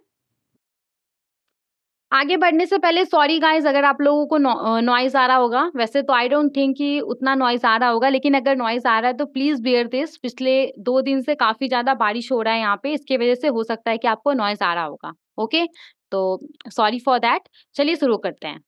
आगे बढ़ने से पहले सॉरी गाइस अगर आप लोगों को नॉइज आ रहा होगा, वैसे तो आई डोंट थिंक कि उतना नॉइज आ रहा होगा, लेकिन अगर नॉइज आ रहा है तो प्लीज बियर दिस। पिछले 2 दिन से काफी ज्यादा बारिश हो रहा है यहाँ पे, इसके वजह से हो सकता है कि आपको नॉइज आ रहा होगा। ओके, तो सॉरी फॉर दैट। चलिए शुरू करते हैं।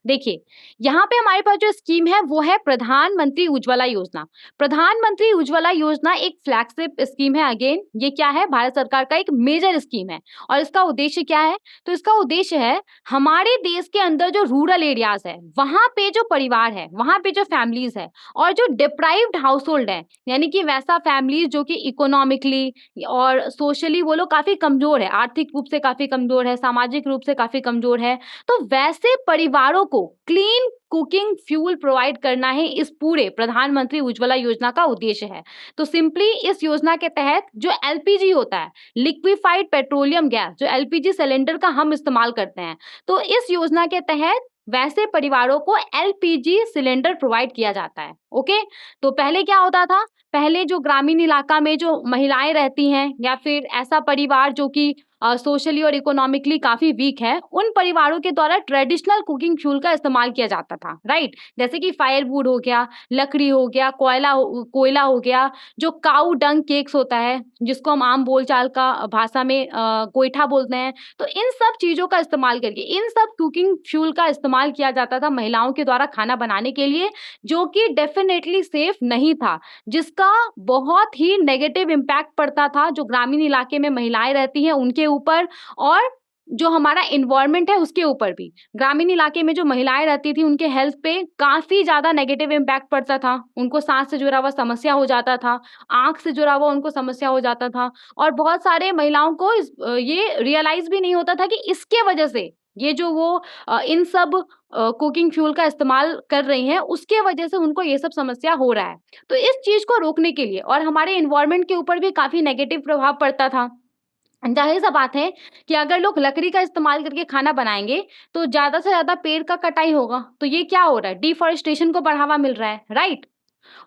देखिए, यहाँ पे हमारे पास जो स्कीम है वो है प्रधानमंत्री उज्ज्वला योजना। प्रधानमंत्री उज्ज्वला योजना एक फ्लैगशिप स्कीम है। अगेन, ये क्या है, भारत सरकार का एक मेजर स्कीम है। और इसका उद्देश्य क्या है, तो इसका उद्देश्य है हमारे देश के अंदर जो रूरल एरियाज है वहां पे जो परिवार है, वहां पे जो फैमिलीज है और जो डिप्राइव्ड हाउस होल्ड है, यानी कि वैसा फैमिलीज जो कि इकोनॉमिकली और सोशली वो लोग काफी कमजोर है, आर्थिक रूप से काफी कमजोर है, सामाजिक रूप से काफी कमजोर है, तो वैसे परिवारों को क्लीन कुकिंग फ्यूल प्रोवाइड करना है इस पूरे प्रधानमंत्री उज्ज्वला योजना का उद्देश्य है। तो सिंपली इस योजना के तहत जो एलपीजी होता है, लिक्विफाइड पेट्रोलियम गैस, जो एलपीजी सिलेंडर का हम इस्तेमाल करते हैं, तो इस योजना के तहत वैसे परिवारों को एलपीजी सिलेंडर प्रोवाइड किया जाता है। ओके, तो पहले क्या होता था, पहले जो ग्रामीण इलाका में जो महिलाएं रहती हैं या फिर ऐसा परिवार जो कि सोशली और इकोनॉमिकली काफी वीक है, उन परिवारों के द्वारा ट्रेडिशनल कुकिंग फ्यूल का इस्तेमाल किया जाता था, राइट। जैसे कि फायरवुड हो गया, लकड़ी हो गया, कोयला हो गया, जो काऊ डंग केक्स होता है जिसको हम आम बोलचाल का भाषा में गोईठा बोलते हैं, तो इन सब चीजों का इस्तेमाल करके इन सब कुकिंग फ्यूल का इस्तेमाल किया जाता था महिलाओं के द्वारा खाना बनाने के लिए, जो कि डेफिनेटली सेफ नहीं था, जिसका बहुत ही नेगेटिव इम्पैक्ट पड़ता था जो ग्रामीण इलाके में महिलाएं रहती हैं उनके ऊपर, और जो हमारा इन्वायरमेंट है उसके ऊपर भी। ग्रामीण इलाके में जो महिलाएं रहती थी उनके हेल्थ पे काफी ज्यादा नेगेटिव इम्पैक्ट पड़ता था, उनको सांस से जुड़ा हुआ समस्या हो जाता था, आंख से जुड़ा हुआ उनको समस्या हो जाता था, और बहुत सारे महिलाओं को ये रियलाइज भी नहीं होता था कि इसके वजह से ये जो वो इन सब कुकिंग फ्यूल का इस्तेमाल कर रही हैं उसके वजह से उनको ये सब समस्या हो रहा है। तो इस चीज को रोकने के लिए, और हमारे इन्वायरमेंट के ऊपर भी काफी नेगेटिव प्रभाव पड़ता था, जाहिर सा बात है कि अगर लोग लकड़ी का इस्तेमाल करके खाना बनाएंगे तो ज्यादा से ज्यादा पेड़ का कटाई होगा, तो ये क्या हो रहा है, डिफॉरेस्टेशन को बढ़ावा मिल रहा है, राइट।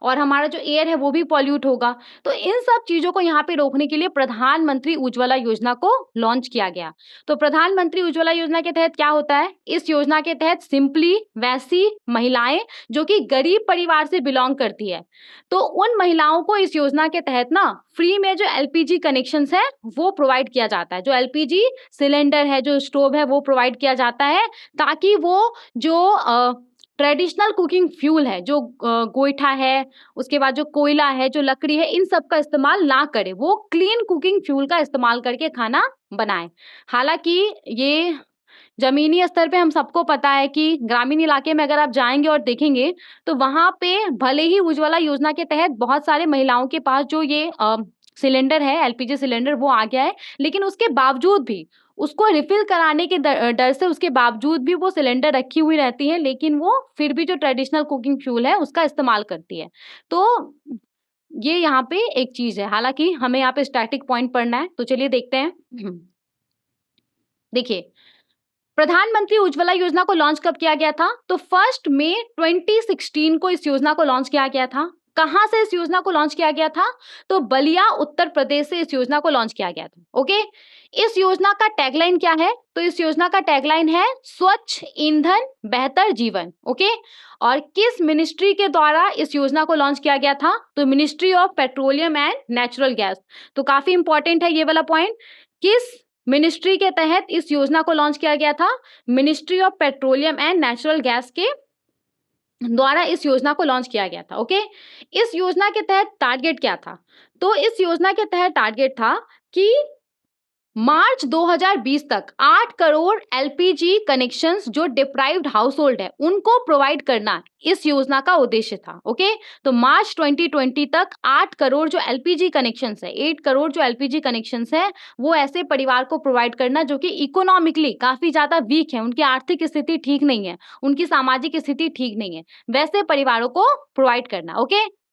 और हमारा जो एयर है वो भी पॉल्यूट होगा। तो इन सब चीजों को यहाँ पे रोकने के लिए प्रधानमंत्री उज्ज्वला योजना को लॉन्च किया गया। तो प्रधानमंत्री उज्ज्वला योजना के तहत क्या होता है, इस योजना के तहत सिंपली वैसी महिलाएं जो कि गरीब परिवार से बिलोंग करती है, तो उन महिलाओं को इस योजना के तहत ना फ्री में जो एलपीजी कनेक्शंस है वो प्रोवाइड किया जाता है, जो एलपीजी सिलेंडर है, जो स्टोव है वो प्रोवाइड किया जाता है, ताकि वो जो ट्रेडिशनल कुकिंग फ्यूल है, जो गोईठा है, उसके बाद जो कोयला है, जो लकड़ी है, इन सब का इस्तेमाल ना करे, वो क्लीन कुकिंग फ्यूल का इस्तेमाल करके खाना बनाए। हालांकि ये जमीनी स्तर पे हम सबको पता है कि ग्रामीण इलाके में अगर आप जाएंगे और देखेंगे तो वहां पे भले ही उज्ज्वला योजना के तहत बहुत सारे महिलाओं के पास जो ये सिलेंडर है, एलपीजी सिलेंडर वो आ गया है, लेकिन उसके बावजूद भी उसको रिफिल कराने के डर से उसके बावजूद भी वो सिलेंडर रखी हुई रहती है, लेकिन वो फिर भी जो ट्रेडिशनल कुकिंग फ्यूल है उसका इस्तेमाल करती है। तो ये यहाँ पे एक चीज है, हालांकि हमें यहाँ पे स्टैटिक पॉइंट पढ़ना है, तो चलिए देखते हैं। देखिए, प्रधानमंत्री उज्ज्वला योजना को लॉन्च कब किया गया था, तो 1 मई 2016 को इस योजना को लॉन्च किया गया था। कहाँ से इस योजना को लॉन्च किया गया था? तो बलिया उत्तर प्रदेश से इस योजना को लॉन्च किया गया था। ओके, इस योजना का टैगलाइन क्या है? तो इस योजना का टैगलाइन है स्वच्छ ईंधन बेहतर जीवन। ओके, और किस मिनिस्ट्री के द्वारा इस योजना को लॉन्च किया गया था? तो ministry of petroleum and natural gas. तो काफी इंपॉर्टेंट है ये वाला पॉइंट। किस मिनिस्ट्री के तहत इस योजना को लॉन्च किया गया था? Ministry of petroleum and natural gas के द्वारा इस योजना को लॉन्च किया गया था। ओके, इस योजना के तहत टारगेट क्या था? तो इस योजना के तहत टारगेट था कि मार्च 2020 तक 8 करोड़ एलपीजी कनेक्शंस जो डिप्राइव्ड हाउस होल्ड है उनको प्रोवाइड करना इस योजना का उद्देश्य था। ओके, तो मार्च 2020 तक 8 करोड़ जो एलपीजी कनेक्शंस है, 8 करोड़ जो एलपीजी कनेक्शंस है वो ऐसे परिवार को प्रोवाइड करना जो कि इकोनॉमिकली काफी ज्यादा वीक है, उनकी आर्थिक स्थिति ठीक नहीं है, उनकी सामाजिक स्थिति ठीक नहीं है, वैसे परिवारों को प्रोवाइड करना। ओके,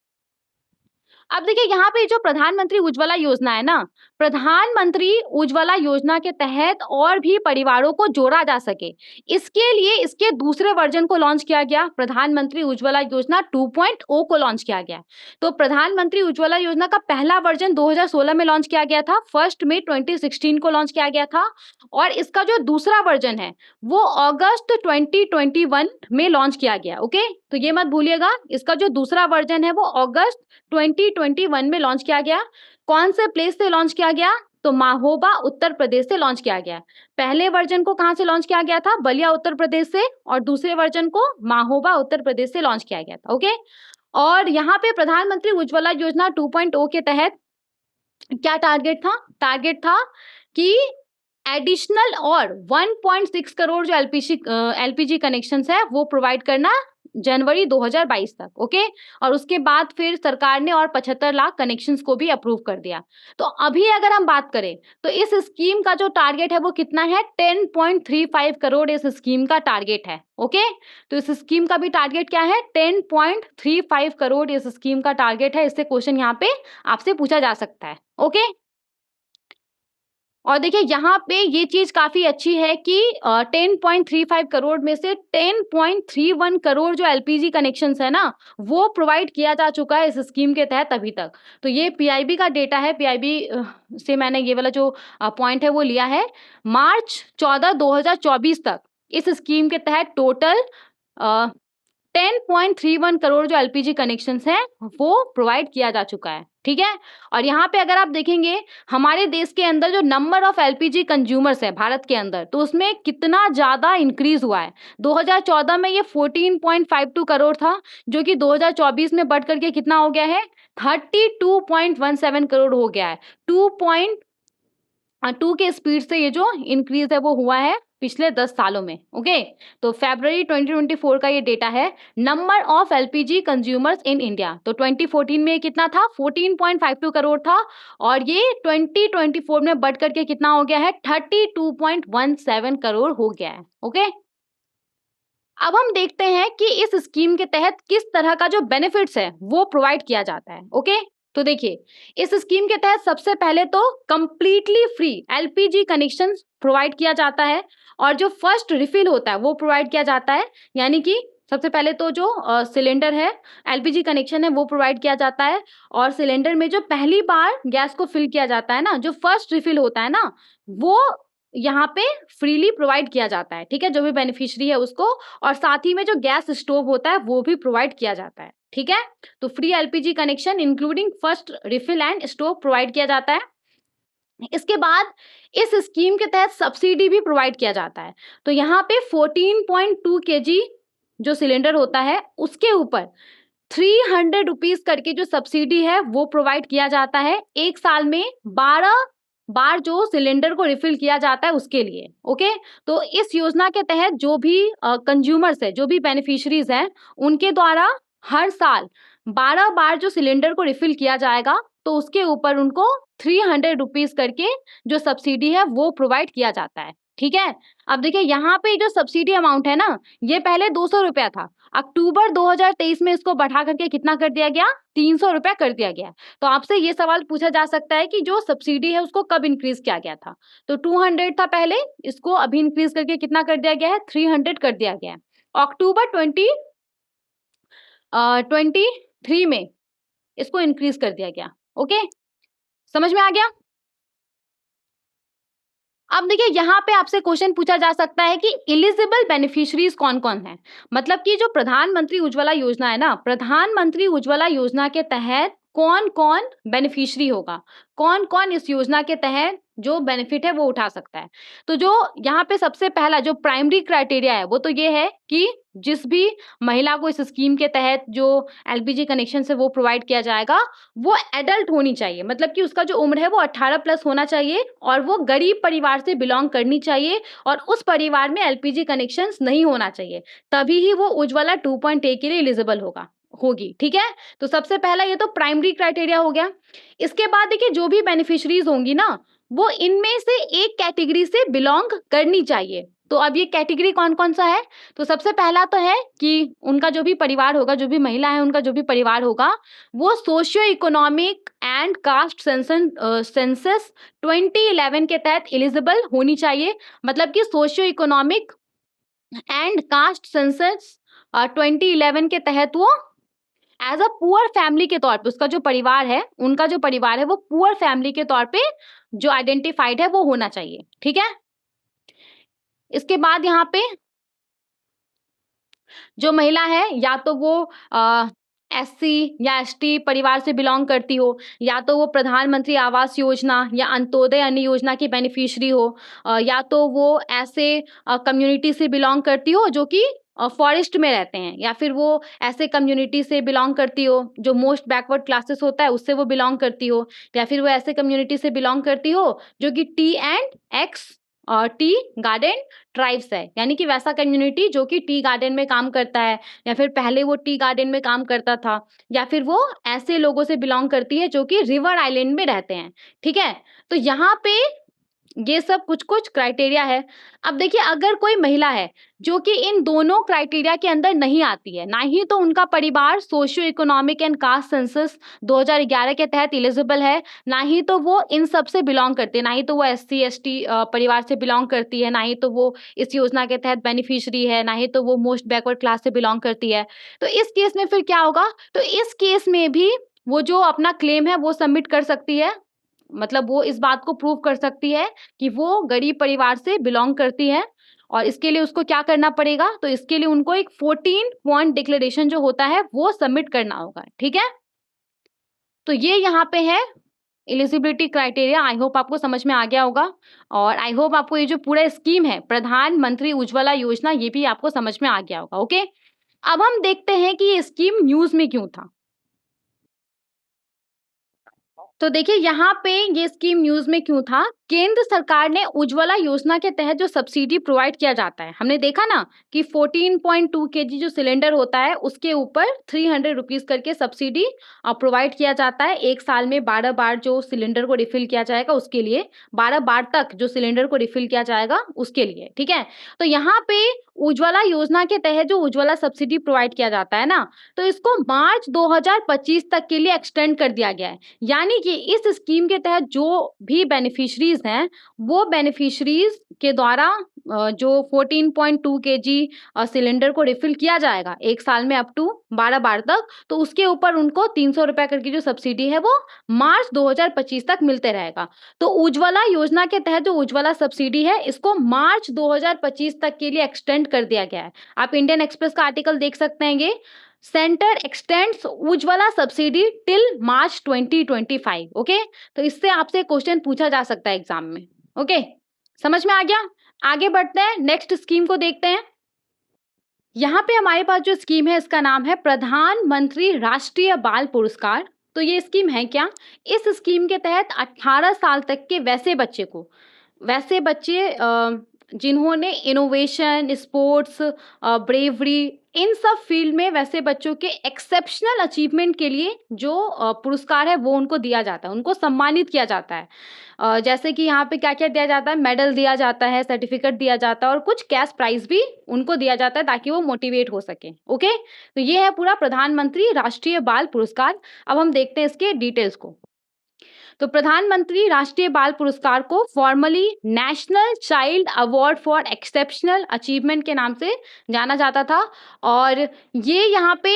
अब देखिए यहाँ पे जो प्रधानमंत्री उज्ज्वला योजना है ना, प्रधानमंत्री उज्ज्वला योजना के तहत और भी परिवारों को जोड़ा जा सके, इसके लिए इसके दूसरे वर्जन को लॉन्च किया गया। प्रधानमंत्री उज्ज्वला योजना 2.0 को लॉन्च किया गया। तो प्रधानमंत्री उज्ज्वला योजना का पहला वर्जन 2016 में लॉन्च किया गया था, 1 मई 2016 को लॉन्च किया गया था, और इसका जो दूसरा वर्जन है वो अगस्त 2021 में लॉन्च किया गया। ओके, तो ये मत भूलिएगा, इसका जो दूसरा वर्जन है वो अगस्त 2021 में लॉन्च किया गया। कौन से प्लेस से लॉन्च किया गया? तो महोबा उत्तर प्रदेश से लॉन्च किया गया। पहले वर्जन को कहां से लॉन्च किया गया था? बलिया उत्तर प्रदेश से, और दूसरे वर्जन को महोबा उत्तर प्रदेश से लॉन्च किया गया था। ओके, और यहाँ पे प्रधानमंत्री उज्ज्वला योजना 2.0 के तहत क्या टारगेट था? टारगेट था कि एडिशनल और 1.6 करोड़ जो एलपीजी कनेक्शंस है वो प्रोवाइड करना जनवरी 2022 तक। ओके, और उसके बाद फिर सरकार ने और 75 लाख कनेक्शंस को भी अप्रूव कर दिया। तो अभी अगर हम बात करें तो इस स्कीम का जो टारगेट है वो कितना है? 10.35 करोड़ इस स्कीम का टारगेट है। ओके, तो इस स्कीम का भी टारगेट क्या है? 10.35 करोड़ इस स्कीम का टारगेट है। इससे क्वेश्चन यहाँ पे आपसे पूछा जा सकता है। ओके, और देखिए यहाँ पे ये चीज काफी अच्छी है कि 10.35 करोड़ में से 10.31 करोड़ जो एलपीजी कनेक्शंस है ना वो प्रोवाइड किया जा चुका है इस स्कीम के तहत अभी तक। तो ये पीआईबी का डेटा है, पीआईबी से मैंने ये वाला जो पॉइंट है वो लिया है। मार्च 14 2024 तक इस स्कीम के तहत टोटल 10.31 करोड़ जो एलपीजी कनेक्शंस हैं वो प्रोवाइड किया जा चुका है। ठीक है, और यहाँ पे अगर आप देखेंगे हमारे देश के अंदर जो नंबर ऑफ एलपीजी कंज्यूमर्स है भारत के अंदर, तो उसमें कितना ज्यादा इंक्रीज हुआ है। 2014 में ये 14.52 करोड़ था, जो कि 2024 में बढ़ करके कितना हो गया है? 32.17 करोड़ हो गया है। 2 के स्पीड से ये जो इंक्रीज है वो हुआ है पिछले 10 सालों में। ओके, तो फरवरी 2024 का ये डेटा है, number of LPG consumers in India. तो 2014 में कितना था? 14.52 करोड़ था, और ये 2024 में बढ़ करके कितना हो गया है? 32.17 करोड़ हो गया है। ओके, अब हम देखते हैं कि इस स्कीम के तहत किस तरह का जो बेनिफिट्स है वो प्रोवाइड किया जाता है। ओके, तो देखिए इस स्कीम के तहत सबसे पहले तो completely free LPG connection provide किया जाता है, और जो फर्स्ट रिफिल होता है वो प्रोवाइड किया जाता है। यानी कि सबसे पहले तो जो सिलेंडर है, एलपीजी कनेक्शन है वो प्रोवाइड किया जाता है, और सिलेंडर में जो पहली बार गैस को फिल किया जाता है ना, जो फर्स्ट रिफिल होता है ना, वो यहाँ पे फ्रीली प्रोवाइड किया जाता है। ठीक है, जो भी बेनिफिशियरी है उसको, और साथ ही में जो गैस स्टोव होता है वो भी प्रोवाइड किया जाता है। ठीक है, तो free LPG connection including first refill and stove provide किया जाता है। इसके बाद इस स्कीम के तहत सब्सिडी भी प्रोवाइड किया जाता है। तो यहाँ पे 14.2 kg जो सिलेंडर होता है उसके ऊपर 300 रुपीज करके जो सब्सिडी है वो प्रोवाइड किया जाता है। एक साल में 12 बार जो सिलेंडर को रिफिल किया जाता है उसके लिए। ओके, तो इस योजना के तहत जो भी कंज्यूमर्स है, जो भी बेनिफिशरीज हैं, उनके द्वारा हर साल 12 बार जो सिलेंडर को रिफिल किया जाएगा, तो उसके ऊपर उनको 300 रुपीज करके जो सब्सिडी है वो प्रोवाइड किया जाता है। ठीक है, अब देखिए यहाँ पे जो सब्सिडी अमाउंट है ना, ये पहले 200 रुपया था, अक्टूबर 2023 में इसको बढ़ा करके कितना कर दिया गया? 300 रुपया कर दिया गया। तो आपसे ये सवाल पूछा जा सकता है कि जो सब्सिडी है उसको कब इंक्रीज किया गया था? तो 200 था पहले, इसको अभी इंक्रीज करके कितना कर दिया गया है? 300 कर दिया गया है। अक्टूबर 2023 में इसको इंक्रीज कर दिया गया। ओके, समझ में आ गया? अब देखिए यहाँ पे आपसे क्वेश्चन पूछा जा सकता है कि एलिजिबल बेनिफिशियरीज कौन कौन है। मतलब कि जो प्रधानमंत्री उज्ज्वला योजना है ना, प्रधानमंत्री उज्ज्वला योजना के तहत कौन कौन बेनिफिशियरी होगा, कौन कौन इस योजना के तहत जो बेनिफिट है वो उठा सकता है। तो जो यहाँ पे सबसे पहला जो प्राइमरी क्राइटेरिया है वो तो ये है कि जिस भी महिला को इस स्कीम के तहत जो एलपीजी कनेक्शन है वो प्रोवाइड किया जाएगा, वो एडल्ट होनी चाहिए। मतलब कि उसका जो उम्र है वो 18 प्लस होना चाहिए और वो गरीब परिवार से बिलोंग करनी चाहिए और उस परिवार में एलपीजी कनेक्शंस नहीं होना चाहिए, तभी ही वो उज्ज्वला 2.8 के लिए एलिजिबल होगी। ठीक है, तो सबसे पहला ये तो प्राइमरी क्राइटेरिया हो गया। इसके बाद देखिए जो भी बेनिफिशरीज होंगी ना, वो इनमें से एक कैटेगरी से बिलोंग करनी चाहिए। तो अब ये कैटेगरी कौन कौन सा है, तो सबसे पहला तो है कि उनका जो भी परिवार होगा, जो भी महिला है उनका जो भी परिवार होगा, वो socio economic and caste census 2011 के तहत एलिजिबल होनी चाहिए। मतलब कि socio economic and caste census 2011 के तहत वो एज अ पुअर फैमिली के तौर पे, उसका जो परिवार है, उनका जो परिवार है वो पुअर फैमिली के तौर पे जो आइडेंटिफाइड है वो होना चाहिए। ठीक है, इसके बाद यहाँ पे जो महिला है या तो वो एससी या एसटी परिवार से बिलोंग करती हो, या तो वो प्रधानमंत्री आवास योजना या अंत्योदय अन्न योजना की बेनिफिशियरी हो, या तो वो ऐसे कम्युनिटी से बिलोंग करती हो जो कि फॉरेस्ट में रहते हैं, या फिर वो ऐसे कम्युनिटी से बिलोंग करती हो जो मोस्ट बैकवर्ड क्लासेस होता है उससे वो बिलोंग करती हो, या फिर वो ऐसे कम्युनिटी से बिलोंग करती हो जो कि T and x tea garden tribes है, यानी कि वैसा कम्युनिटी जो कि टी गार्डन में काम करता है, या फिर पहले वो टी गार्डन में काम करता था, या फिर वो ऐसे लोगों से बिलोंग करती है जो कि रिवर आइलैंड में रहते हैं। ठीक है, तो यहाँ पे ये सब कुछ कुछ क्राइटेरिया है। अब देखिए अगर कोई महिला है जो कि इन दोनों क्राइटेरिया के अंदर नहीं आती है, ना ही तो उनका परिवार socio economic and caste census 2011 के तहत एलिजिबल है, ना ही तो वो इन सब से बिलोंग करती है, ना ही तो वो एससी एसटी परिवार से बिलोंग करती है, ना ही तो वो इस योजना के तहत बेनिफिशियरी है, ना ही तो वो मोस्ट बैकवर्ड क्लास से बिलोंग करती है, तो इस केस में फिर क्या होगा, तो इस केस में भी वो जो अपना क्लेम है वो सबमिट कर सकती है। मतलब वो इस बात को प्रूव कर सकती है कि वो गरीब परिवार से बिलोंग करती है, और इसके लिए उसको क्या करना पड़ेगा, तो इसके लिए उनको एक 14 पॉइंट डिक्लेरेशन जो होता है वो सबमिट करना होगा। ठीक है, तो ये यहाँ पे है एलिजिबिलिटी क्राइटेरिया। आई होप आपको समझ में आ गया होगा, और आई होप आपको ये जो पूरा स्कीम है प्रधानमंत्री उज्ज्वला योजना ये भी आपको समझ में आ गया होगा। ओके, अब हम देखते हैं कि ये स्कीम न्यूज में क्यों था। तो देखिए यहाँ पे ये स्कीम न्यूज में क्यों था। केंद्र सरकार ने उज्ज्वला योजना के तहत जो सब्सिडी प्रोवाइड किया जाता है, हमने देखा ना कि 14.2 केजी जो सिलेंडर होता है उसके ऊपर 300 रुपीज करके सब्सिडी प्रोवाइड किया जाता है। एक साल में 12 बार जो सिलेंडर को रिफिल किया जाएगा उसके लिए, 12 बार तक जो सिलेंडर को रिफिल किया जाएगा उसके लिए। ठीक है, तो यहाँ पे उज्ज्वला योजना के तहत जो उज्ज्वला सब्सिडी प्रोवाइड किया जाता है ना, तो इसको मार्च 2025 तक के लिए एक्सटेंड कर दिया गया है। यानी कि इस स्कीम के तहत जो भी बेनिफिशरीज हैं, वो बेनिफिशरीज के द्वारा जो 14.2 केजी सिलेंडर को रिफिल किया जाएगा एक साल में अप टू 12 बार तक, तो उसके ऊपर उनको 300 रुपए करके जो सब्सिडी है वो मार्च 2025 तक मिलते रहेगा। तो उज्ज्वला योजना के तहत जो उज्ज्वला सब्सिडी है इसको मार्च 2025 तक के लिए एक्सटेंड कर दिया गया है। आप इंडियन एक्सप्रेस का आर्टिकल देख सकते हैं, ये centre x tends Ujjwala subsidy till March 2025। Okay, तो इससे आपसे क्वेश्चन पूछा जा सकता है एग्जाम में। ओके, समझ में आ गया। आगे बढ़ते हैं, नेक्स्ट स्कीम को देखते हैं। यहाँ पे हमारे पास जो स्कीम है इसका नाम है प्रधानमंत्री राष्ट्रीय बाल पुरस्कार। तो ये स्कीम है क्या, इस स्कीम के तहत 18 साल तक के वैसे बच्चे जिन्होंने इनोवेशन, स्पोर्ट्स, ब्रेवरी, इन सब फील्ड में वैसे बच्चों के एक्सेप्शनल अचीवमेंट के लिए जो पुरस्कार है वो उनको दिया जाता है, उनको सम्मानित किया जाता है। जैसे कि यहाँ पे क्या क्या दिया जाता है, मेडल दिया जाता है, सर्टिफिकेट दिया जाता है और कुछ कैश प्राइज भी उनको दिया जाता है ताकि वो मोटिवेट हो सके। ओके, तो ये है पूरा प्रधानमंत्री राष्ट्रीय बाल पुरस्कार। अब हम देखते हैं इसके डिटेल्स को। तो प्रधानमंत्री राष्ट्रीय बाल पुरस्कार को formally national child award for exceptional achievement के नाम से जाना जाता था, और ये यहाँ पे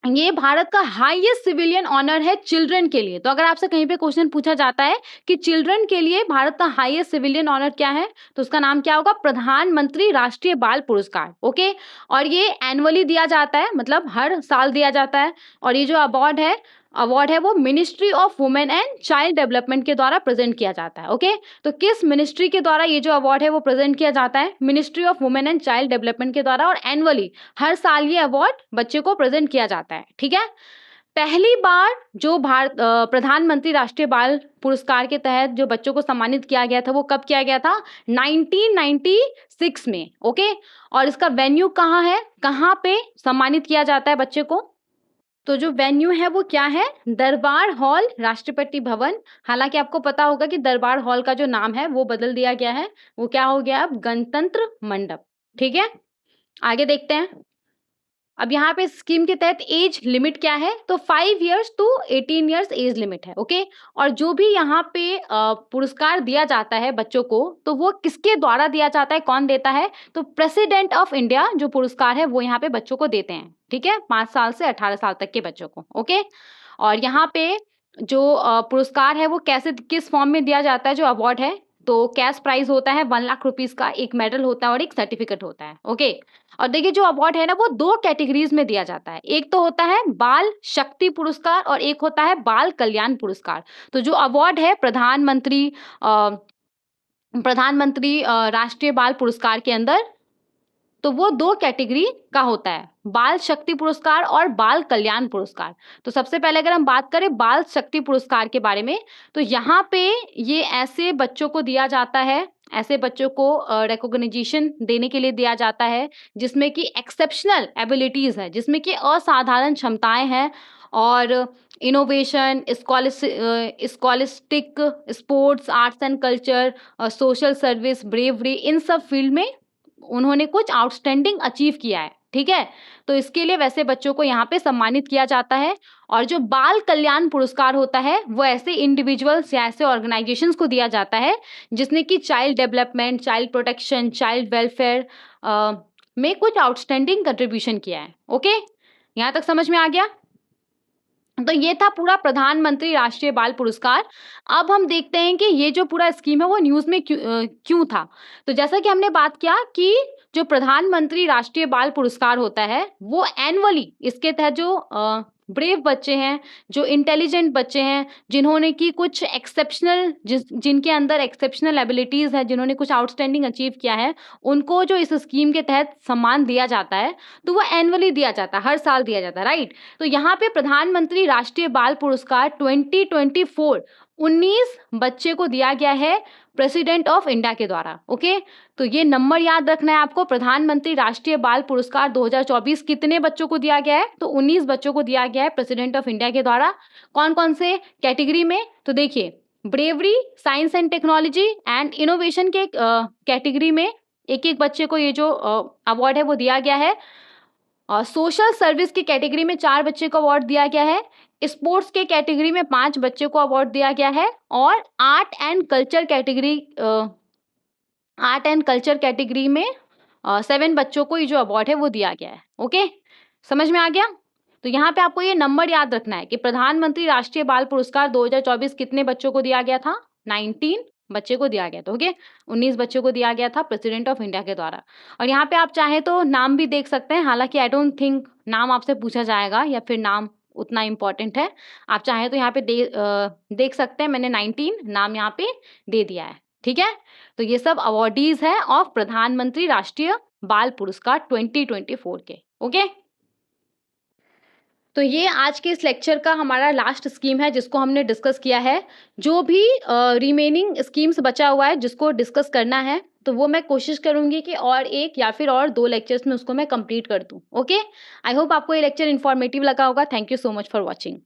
ये भारत का हाईएस्ट सिविलियन ऑनर है चिल्ड्रन के लिए। तो अगर आपसे कहीं पे क्वेश्चन पूछा जाता है कि चिल्ड्रन के लिए भारत का हाईएस्ट सिविलियन ऑनर क्या है, तो उसका नाम क्या होगा? प्रधानमंत्री राष्ट्रीय बाल पुरस्कार। ओके, और ये एनुअली दिया जाता है, मतलब हर साल दिया जाता है। और ये जो अवार्ड है वो ministry of women and child development के द्वारा प्रेजेंट किया जाता है। ओके, तो किस मिनिस्ट्री के द्वारा ये जो अवार्ड है वो प्रेजेंट किया जाता है? Ministry of women and child development के द्वारा, और एनुअली हर साल ये अवार्ड बच्चे को प्रेजेंट किया जाता है। ठीक है, पहली बार जो प्रधानमंत्री राष्ट्रीय बाल पुरस्कार के तहत जो बच्चों को सम्मानित किया गया था वो कब किया गया था? 1996 में। ओके, और इसका वेन्यू कहाँ है, कहाँ पे सम्मानित किया जाता है बच्चे को? तो जो वेन्यू है वो क्या है? दरबार हॉल, राष्ट्रपति भवन। हालांकि आपको पता होगा कि दरबार हॉल का जो नाम है वो बदल दिया गया है, वो क्या हो गया अब? गणतंत्र मंडप। ठीक है, आगे देखते हैं। अब यहाँ पे स्कीम के तहत एज लिमिट क्या है? तो 5 years to 18 years age limit है। ओके, और जो भी यहाँ पे पुरस्कार दिया जाता है बच्चों को, तो वो किसके द्वारा दिया जाता है, कौन देता है? तो प्रेसिडेंट ऑफ इंडिया जो पुरस्कार है वो यहाँ पे बच्चों को देते हैं। ठीक है, 5 साल से 18 साल तक के बच्चों को। ओके, और यहाँ पे जो पुरस्कार है वो कैसे, किस फॉर्म में दिया जाता है? जो अवार्ड है, तो कैश प्राइज होता है 1 लाख रुपीज का, एक मेडल होता है और एक सर्टिफिकेट होता है। ओके, और देखिए जो अवार्ड है ना वो 2 कैटेगरीज में दिया जाता है। एक तो होता है बाल शक्ति पुरस्कार और एक होता है बाल कल्याण पुरस्कार। तो जो अवार्ड है प्रधानमंत्री राष्ट्रीय बाल पुरस्कार के अंदर, तो वो 2 कैटेगरी का होता है, बाल शक्ति पुरस्कार और बाल कल्याण पुरस्कार। तो सबसे पहले अगर हम बात करें बाल शक्ति पुरस्कार के बारे में, तो यहाँ पे ये ऐसे बच्चों को दिया जाता है, ऐसे बच्चों को रिकॉग्निशन देने के लिए दिया जाता है जिसमें कि एक्सेप्शनल एबिलिटीज है, जिसमें कि असाधारण क्षमताएं हैं, और innovation, scholastic, sports, arts and culture, social service, bravery, इन सब फील्ड में उन्होंने कुछ आउटस्टैंडिंग अचीव किया है। ठीक है, तो इसके लिए वैसे बच्चों को यहाँ पे सम्मानित किया जाता है। और जो बाल कल्याण पुरस्कार होता है वो ऐसे इंडिविजुअल्स या ऐसे ऑर्गेनाइजेशंस को दिया जाता है जिसने कि child development, child protection, child welfare में कुछ आउटस्टैंडिंग कंट्रीब्यूशन किया है। ओके, यहाँ तक समझ में आ गया? तो ये था पूरा प्रधानमंत्री राष्ट्रीय बाल पुरस्कार। अब हम देखते हैं कि ये जो पूरा स्कीम है वो न्यूज़ में क्यों था। तो जैसा कि हमने बात किया कि जो प्रधानमंत्री राष्ट्रीय बाल पुरस्कार होता है वो एनुअली, इसके तहत जो ब्रेव बच्चे हैं, जो इंटेलिजेंट बच्चे हैं, जिन्होंने की कुछ एक्सेप्शनल, जिनके अंदर एक्सेप्शनल एबिलिटीज़ है, जिन्होंने कुछ आउटस्टैंडिंग अचीव किया है, उनको जो इस स्कीम के तहत सम्मान दिया जाता है, तो वो एनुअली दिया जाता है, हर साल दिया जाता है, राइट। तो यहाँ पे प्रधानमंत्री राष्ट्रीय बाल पुरस्कार 2024 19 बच्चे को दिया गया है प्रेसिडेंट ऑफ इंडिया के द्वारा। ओके, तो ये नंबर याद रखना है आपको। प्रधानमंत्री राष्ट्रीय बाल पुरस्कार 2024 कितने बच्चों को दिया गया है? तो 19 बच्चों को दिया गया है प्रेसिडेंट ऑफ इंडिया के द्वारा। कौन कौन से कैटेगरी में? तो देखिए, bravery, science and technology and innovation के कैटेगरी में एक एक बच्चे को ये जो अवार्ड है वो दिया गया है। सोशल सर्विस की कैटेगरी में 4 बच्चे को अवार्ड दिया गया है। स्पोर्ट्स के कैटेगरी में 5 बच्चे को अवार्ड दिया गया है। और आर्ट एंड कल्चर कैटेगरी में 7 बच्चों को ये जो अवार्ड है वो दिया गया है। ओके, समझ में आ गया? तो यहाँ पे आपको ये नंबर याद रखना है कि प्रधानमंत्री राष्ट्रीय बाल पुरस्कार 2024 कितने बच्चों को दिया गया था? 19 बच्चे को दिया गया था। ओके, 19 बच्चों को दिया गया था प्रेसिडेंट ऑफ इंडिया के द्वारा। और यहाँ पे आप चाहें तो नाम भी देख सकते हैं, हालांकि आई डोंट थिंक नाम आपसे पूछा जाएगा या फिर नाम उतना इम्पोर्टेंट है। आप चाहें तो यहाँ पे देख सकते हैं, मैंने 19 नाम यहाँ पे दे दिया है। ठीक है, तो ये सब अवार्डीज है ऑफ प्रधानमंत्री राष्ट्रीय बाल पुरस्कार 2024 के। ओके, तो ये आज के इस लेक्चर का हमारा लास्ट स्कीम है जिसको हमने डिस्कस किया है। जो भी रिमेनिंग स्कीम्स बचा हुआ है जिसको डिस्कस करना है, तो वो मैं कोशिश करूंगी कि और एक या फिर और 2 लेक्चर्स में उसको मैं कंप्लीट कर दूं। ओके, आई होप आपको ये लेक्चर इन्फॉर्मेटिव लगा होगा। Thank you so much for watching.